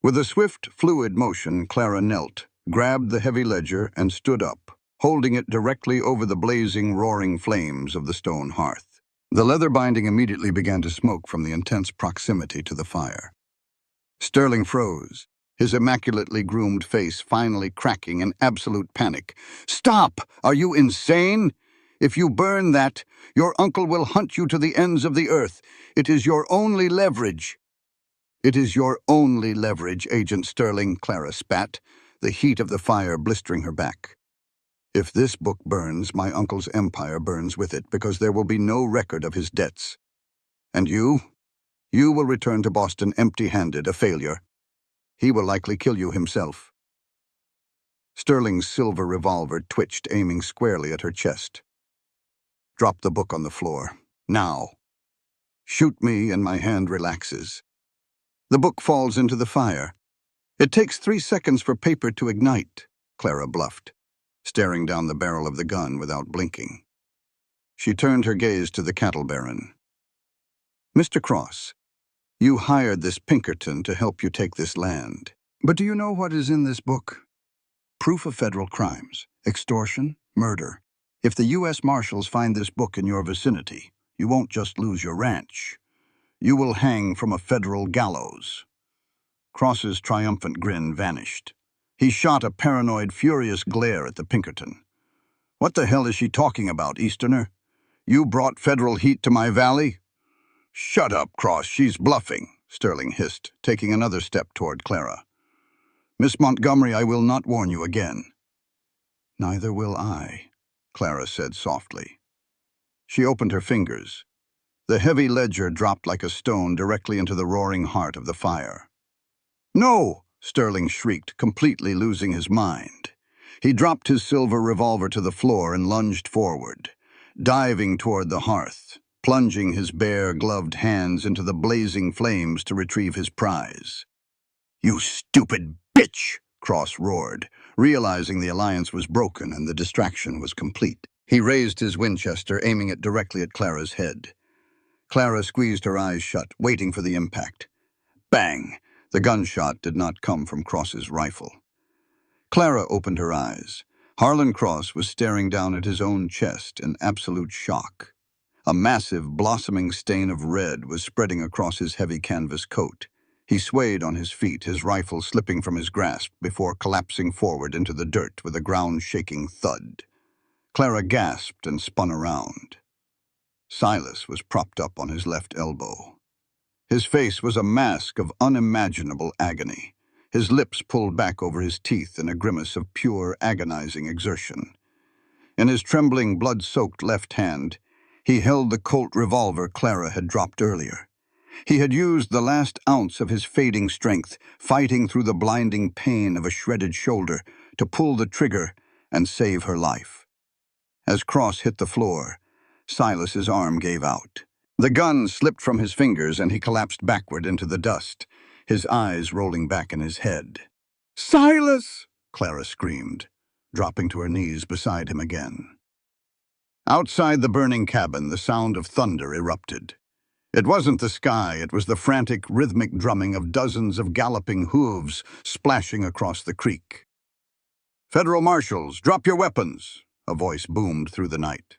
With a swift, fluid motion, Clara knelt, grabbed the heavy ledger, and stood up, holding it directly over the blazing, roaring flames of the stone hearth. The leather binding immediately began to smoke from the intense proximity to the fire. Sterling froze, his immaculately groomed face finally cracking in absolute panic. "Stop! Are you insane? If you burn that, your uncle will hunt you to the ends of the earth. It is your only leverage." "It is your only leverage, Agent Sterling," Clara spat, the heat of the fire blistering her back. "If this book burns, my uncle's empire burns with it, because there will be no record of his debts. And you? You will return to Boston empty-handed, a failure. He will likely kill you himself." Sterling's silver revolver twitched, aiming squarely at her chest. "Drop the book on the floor. Now. Shoot me and my hand relaxes." The book falls into the fire. "It takes 3 seconds for paper to ignite," Clara bluffed, staring down the barrel of the gun without blinking. She turned her gaze to the cattle baron. "Mr. Cross, you hired this Pinkerton to help you take this land. But do you know what is in this book? Proof of federal crimes, extortion, murder. If the U.S. Marshals find this book in your vicinity, you won't just lose your ranch. You will hang from a federal gallows." Cross's triumphant grin vanished. He shot a paranoid, furious glare at the Pinkerton. "What the hell is she talking about, Easterner? You brought federal heat to my valley?" "Shut up, Cross, she's bluffing," Sterling hissed, taking another step toward Clara. "Miss Montgomery, I will not warn you again." "Neither will I," Clara said softly. She opened her fingers. The heavy ledger dropped like a stone directly into the roaring heart of the fire. "No!" Sterling shrieked, completely losing his mind. He dropped his silver revolver to the floor and lunged forward, diving toward the hearth, plunging his bare, gloved hands into the blazing flames to retrieve his prize. "You stupid bitch!" Cross roared, realizing the alliance was broken and the distraction was complete. He raised his Winchester, aiming it directly at Clara's head. Clara squeezed her eyes shut, waiting for the impact. Bang! The gunshot did not come from Cross's rifle. Clara opened her eyes. Harlan Cross was staring down at his own chest in absolute shock. A massive, blossoming stain of red was spreading across his heavy canvas coat. He swayed on his feet, his rifle slipping from his grasp before collapsing forward into the dirt with a ground-shaking thud. Clara gasped and spun around. Silas was propped up on his left elbow. His face was a mask of unimaginable agony, his lips pulled back over his teeth in a grimace of pure, agonizing exertion. In his trembling, blood-soaked left hand, he held the Colt revolver Clara had dropped earlier. He had used the last ounce of his fading strength, fighting through the blinding pain of a shredded shoulder, to pull the trigger and save her life. As Cross hit the floor, Silas's arm gave out. The gun slipped from his fingers and he collapsed backward into the dust, his eyes rolling back in his head. "Silas!" Clara screamed, dropping to her knees beside him again. Outside the burning cabin, the sound of thunder erupted. It wasn't the sky, it was the frantic, rhythmic drumming of dozens of galloping hooves splashing across the creek. "Federal Marshals, drop your weapons!" a voice boomed through the night.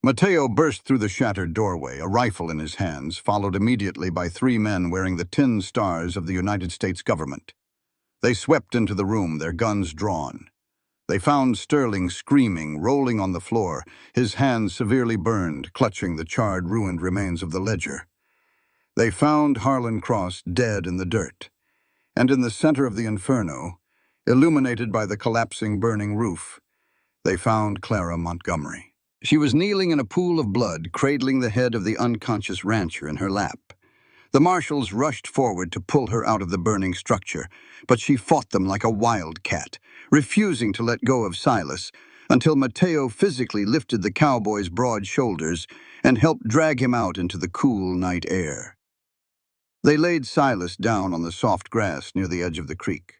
Mateo burst through the shattered doorway, a rifle in his hands, followed immediately by 3 men wearing the tin stars of the United States government. They swept into the room, their guns drawn. They found Sterling screaming, rolling on the floor, his hands severely burned, clutching the charred, ruined remains of the ledger. They found Harlan Cross dead in the dirt, and in the center of the inferno, illuminated by the collapsing, burning roof, they found Clara Montgomery. She was kneeling in a pool of blood, cradling the head of the unconscious rancher in her lap. The marshals rushed forward to pull her out of the burning structure, but she fought them like a wildcat, refusing to let go of Silas, until Mateo physically lifted the cowboy's broad shoulders and helped drag him out into the cool night air. They laid Silas down on the soft grass near the edge of the creek.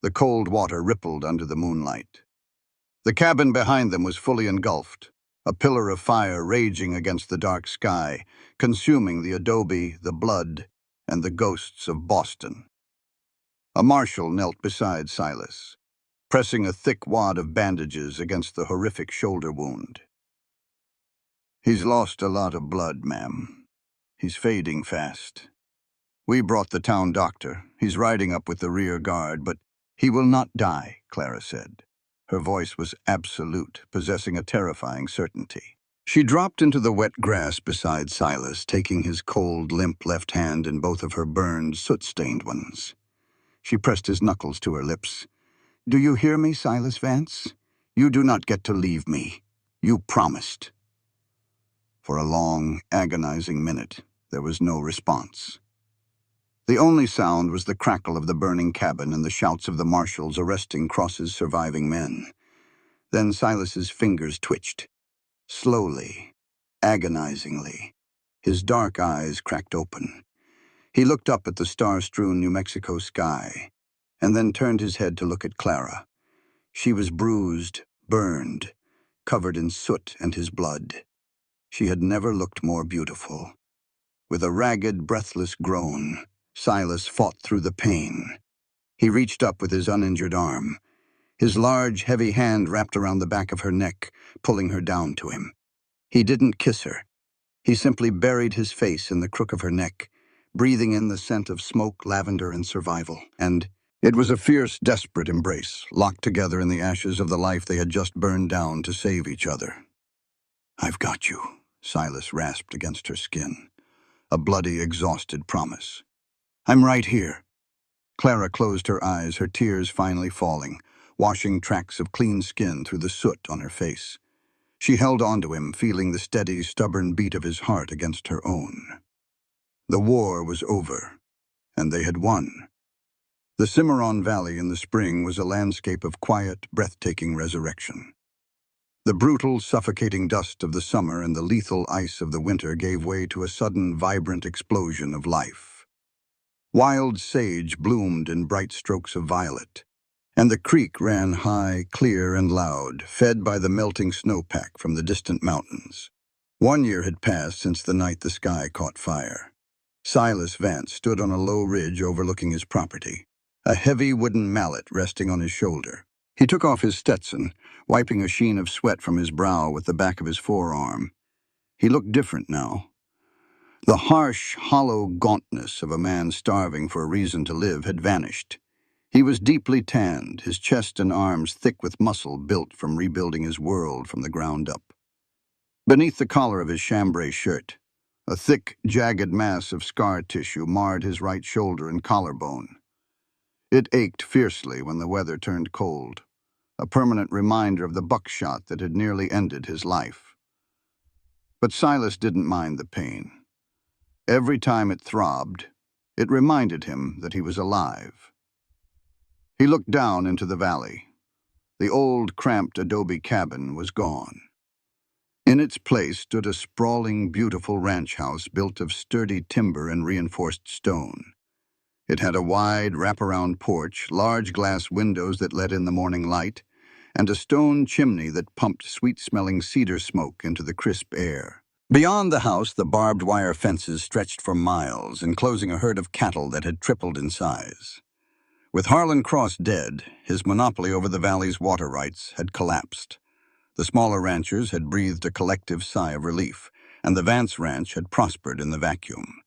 The cold water rippled under the moonlight. The cabin behind them was fully engulfed, a pillar of fire raging against the dark sky, consuming the adobe, the blood, and the ghosts of Boston. A marshal knelt beside Silas. pressing a thick wad of bandages against the horrific shoulder wound. "He's lost a lot of blood, ma'am. He's fading fast. We brought the town doctor. He's riding up with the rear guard, but he will not die," Clara said. Her voice was absolute, possessing a terrifying certainty. She dropped into the wet grass beside Silas, taking his cold, limp left hand in both of her burned, soot-stained ones. She pressed his knuckles to her lips. "Do you hear me, Silas Vance? You do not get to leave me. You promised." For a long, agonizing minute, there was no response. The only sound was the crackle of the burning cabin and the shouts of the marshals arresting Cross's surviving men. Then Silas's fingers twitched. Slowly, agonizingly, his dark eyes cracked open. He looked up at the star-strewn New Mexico sky, and then turned his head to look at Clara. She was bruised, burned, covered in soot and his blood. She had never looked more beautiful. With a ragged, breathless groan, Silas fought through the pain. He reached up with his uninjured arm. His large, heavy hand wrapped around the back of her neck, pulling her down to him. He didn't kiss her. He simply buried his face in the crook of her neck, breathing in the scent of smoke, lavender, and survival. And it was a fierce, desperate embrace, locked together in the ashes of the life they had just burned down to save each other. "I've got you," Silas rasped against her skin. A bloody, exhausted promise. "I'm right here." Clara closed her eyes, her tears finally falling, washing tracks of clean skin through the soot on her face. She held on to him, feeling the steady, stubborn beat of his heart against her own. The war was over, and they had won. The Cimarron Valley in the spring was a landscape of quiet, breathtaking resurrection. The brutal, suffocating dust of the summer and the lethal ice of the winter gave way to a sudden, vibrant explosion of life. Wild sage bloomed in bright strokes of violet, and the creek ran high, clear, and loud, fed by the melting snowpack from the distant mountains. 1 year had passed since the night the sky caught fire. Silas Vance stood on a low ridge overlooking his property, a heavy wooden mallet resting on his shoulder. He took off his Stetson, wiping a sheen of sweat from his brow with the back of his forearm. He looked different now. The harsh, hollow gauntness of a man starving for a reason to live had vanished. He was deeply tanned, his chest and arms thick with muscle built from rebuilding his world from the ground up. Beneath the collar of his chambray shirt, a thick, jagged mass of scar tissue marred his right shoulder and collarbone. It ached fiercely when the weather turned cold, a permanent reminder of the buckshot that had nearly ended his life. But Silas didn't mind the pain. Every time it throbbed, it reminded him that he was alive. He looked down into the valley. The old, cramped adobe cabin was gone. In its place stood a sprawling, beautiful ranch house built of sturdy timber and reinforced stone. It had a wide, wraparound porch, large glass windows that let in the morning light, and a stone chimney that pumped sweet-smelling cedar smoke into the crisp air. Beyond the house, the barbed wire fences stretched for miles, enclosing a herd of cattle that had tripled in size. With Harlan Cross dead, his monopoly over the valley's water rights had collapsed. The smaller ranchers had breathed a collective sigh of relief, and the Vance Ranch had prospered in the vacuum.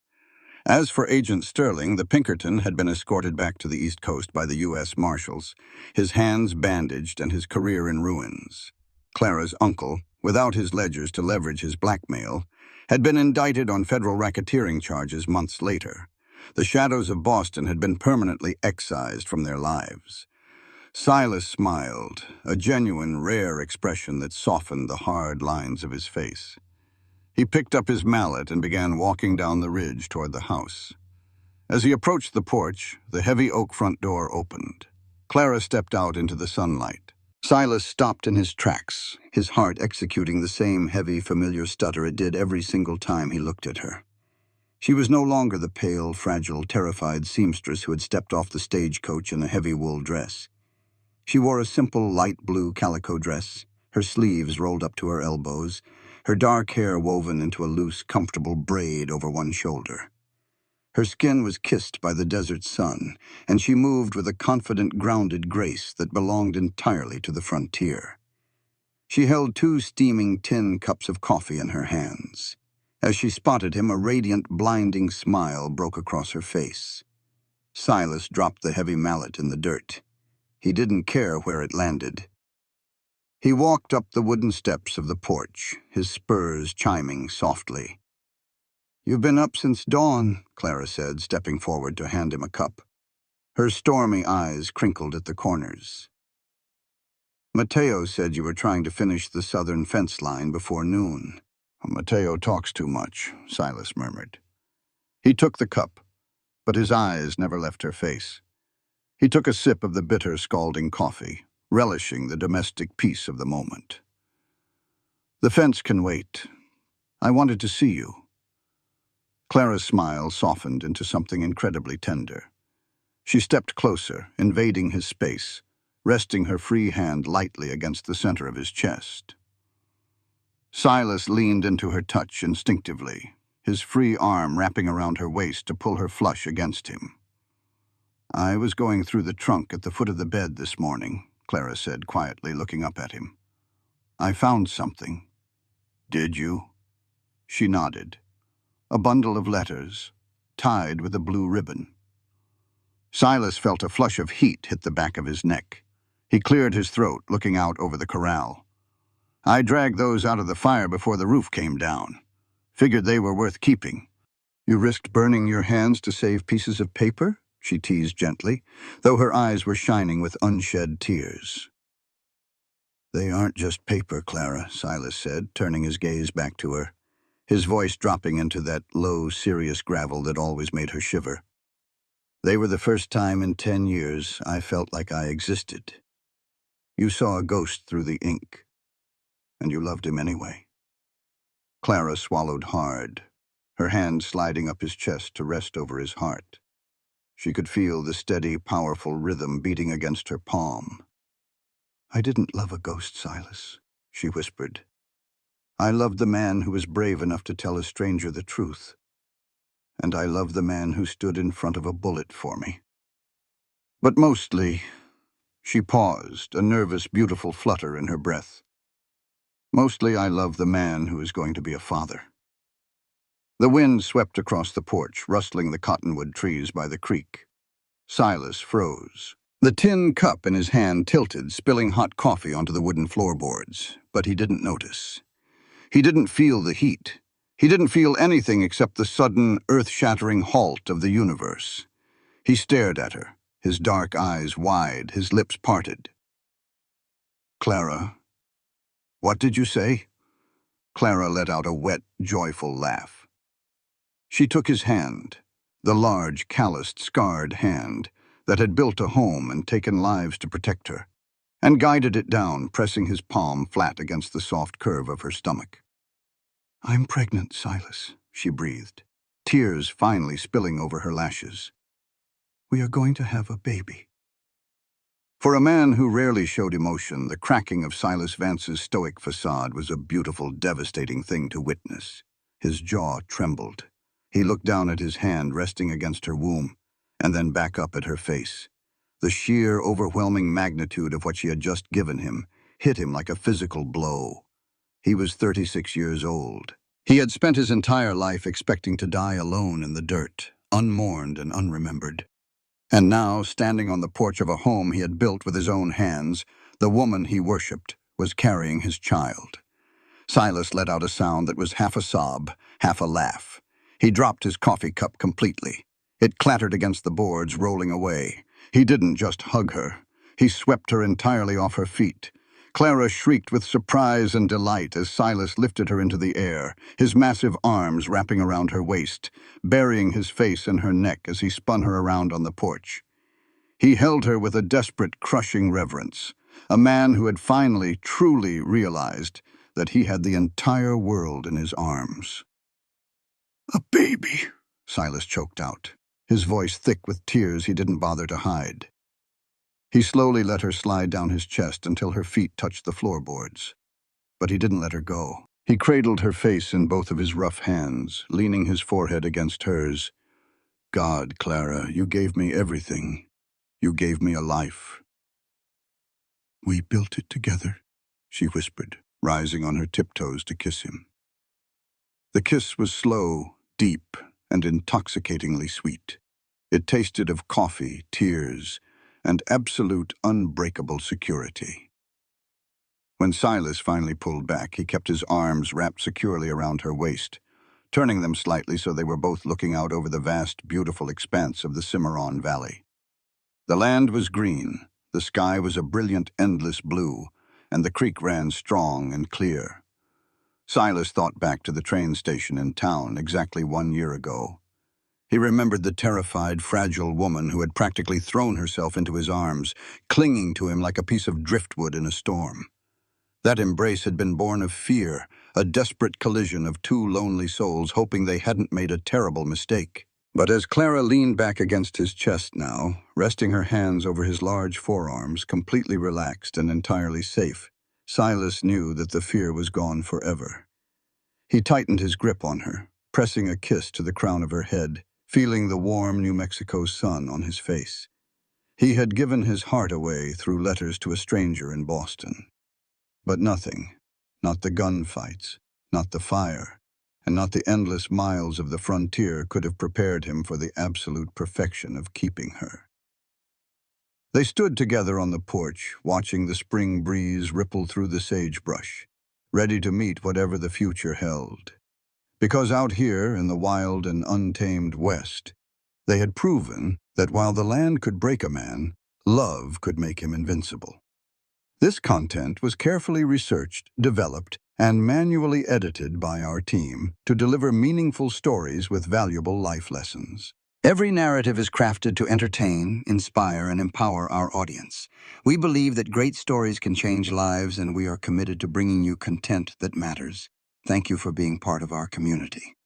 As for Agent Sterling, the Pinkerton had been escorted back to the East Coast by the U.S. Marshals, his hands bandaged and his career in ruins. Clara's uncle, without his ledgers to leverage his blackmail, had been indicted on federal racketeering charges months later. The shadows of Boston had been permanently excised from their lives. Silas smiled, a genuine, rare expression that softened the hard lines of his face. He picked up his mallet and began walking down the ridge toward the house. As he approached the porch, the heavy oak front door opened. Clara stepped out into the sunlight. Silas stopped in his tracks, his heart executing the same heavy, familiar stutter it did every single time he looked at her. She was no longer the pale, fragile, terrified seamstress who had stepped off the stagecoach in a heavy wool dress. She wore a simple light blue calico dress, her sleeves rolled up to her elbows, her dark hair woven into a loose, comfortable braid over one shoulder. Her skin was kissed by the desert sun, and she moved with a confident, grounded grace that belonged entirely to the frontier. She held 2 steaming tin cups of coffee in her hands. As she spotted him, a radiant, blinding smile broke across her face. Silas dropped the heavy mallet in the dirt. He didn't care where it landed. He walked up the wooden steps of the porch, his spurs chiming softly. "You've been up since dawn," Clara said, stepping forward to hand him a cup. Her stormy eyes crinkled at the corners. "Mateo said you were trying to finish the southern fence line before noon." "Mateo talks too much," Silas murmured. He took the cup, but his eyes never left her face. He took a sip of the bitter, scalding coffee, relishing the domestic peace of the moment. "The fence can wait. I wanted to see you." Clara's smile softened into something incredibly tender. She stepped closer, invading his space, resting her free hand lightly against the center of his chest. Silas leaned into her touch instinctively, his free arm wrapping around her waist to pull her flush against him. "I was going through the trunk at the foot of the bed this morning," Clara said quietly, looking up at him. "I found something." "Did you?" She nodded. "A bundle of letters, tied with a blue ribbon." Silas felt a flush of heat hit the back of his neck. He cleared his throat, looking out over the corral. "I dragged those out of the fire before the roof came down. Figured they were worth keeping." "You risked burning your hands to save pieces of paper?" she teased gently, though her eyes were shining with unshed tears. "They aren't just paper, Clara," Silas said, turning his gaze back to her, his voice dropping into that low, serious gravel that always made her shiver. "They were the first time in 10 years I felt like I existed. You saw a ghost through the ink, and you loved him anyway." Clara swallowed hard, her hand sliding up his chest to rest over his heart. She could feel the steady, powerful rhythm beating against her palm. "I didn't love a ghost, Silas," she whispered. "I loved the man who was brave enough to tell a stranger the truth. And I loved the man who stood in front of a bullet for me. But mostly," she paused, a nervous, beautiful flutter in her breath. "Mostly I love the man who is going to be a father." The wind swept across the porch, rustling the cottonwood trees by the creek. Silas froze. The tin cup in his hand tilted, spilling hot coffee onto the wooden floorboards, but he didn't notice. He didn't feel the heat. He didn't feel anything except the sudden, earth-shattering halt of the universe. He stared at her, his dark eyes wide, his lips parted. "Clara, what did you say?" Clara let out a wet, joyful laugh. She took his hand, the large, calloused, scarred hand that had built a home and taken lives to protect her, and guided it down, pressing his palm flat against the soft curve of her stomach. "I'm pregnant, Silas," she breathed, tears finally spilling over her lashes. "We are going to have a baby." For a man who rarely showed emotion, the cracking of Silas Vance's stoic facade was a beautiful, devastating thing to witness. His jaw trembled. He looked down at his hand resting against her womb, and then back up at her face. The sheer, overwhelming magnitude of what she had just given him hit him like a physical blow. He was 36 years old. He had spent his entire life expecting to die alone in the dirt, unmourned and unremembered. And now, standing on the porch of a home he had built with his own hands, the woman he worshipped was carrying his child. Silas let out a sound that was half a sob, half a laugh. He dropped his coffee cup completely. It clattered against the boards, rolling away. He didn't just hug her. He swept her entirely off her feet. Clara shrieked with surprise and delight as Silas lifted her into the air, his massive arms wrapping around her waist, burying his face in her neck as he spun her around on the porch. He held her with a desperate, crushing reverence, a man who had finally, truly realized that he had the entire world in his arms. "A baby," Silas choked out, his voice thick with tears he didn't bother to hide. He slowly let her slide down his chest until her feet touched the floorboards. But he didn't let her go. He cradled her face in both of his rough hands, leaning his forehead against hers. God, Clara, you gave me everything. You gave me a life. We built it together, she whispered, rising on her tiptoes to kiss him. The kiss was slow, deep, and intoxicatingly sweet. It tasted of coffee, tears, and absolute unbreakable security. When Silas finally pulled back, he kept his arms wrapped securely around her waist, turning them slightly so they were both looking out over the vast, beautiful expanse of the Cimarron Valley. The land was green, the sky was a brilliant, endless blue, and the creek ran strong and clear. Silas thought back to the train station in town exactly 1 year ago. He remembered the terrified, fragile woman who had practically thrown herself into his arms, clinging to him like a piece of driftwood in a storm. That embrace had been born of fear, a desperate collision of two lonely souls hoping they hadn't made a terrible mistake. But as Clara leaned back against his chest now, resting her hands over his large forearms, completely relaxed and entirely safe, Silas knew that the fear was gone forever. He tightened his grip on her, pressing a kiss to the crown of her head, feeling the warm New Mexico sun on his face. He had given his heart away through letters to a stranger in Boston. But nothing, not the gunfights, not the fire, and not the endless miles of the frontier could have prepared him for the absolute perfection of keeping her. They stood together on the porch, watching the spring breeze ripple through the sagebrush, ready to meet whatever the future held. Because out here in the wild and untamed West, they had proven that while the land could break a man, love could make him invincible. This content was carefully researched, developed, and manually edited by our team to deliver meaningful stories with valuable life lessons. Every narrative is crafted to entertain, inspire, and empower our audience. We believe that great stories can change lives, and we are committed to bringing you content that matters. Thank you for being part of our community.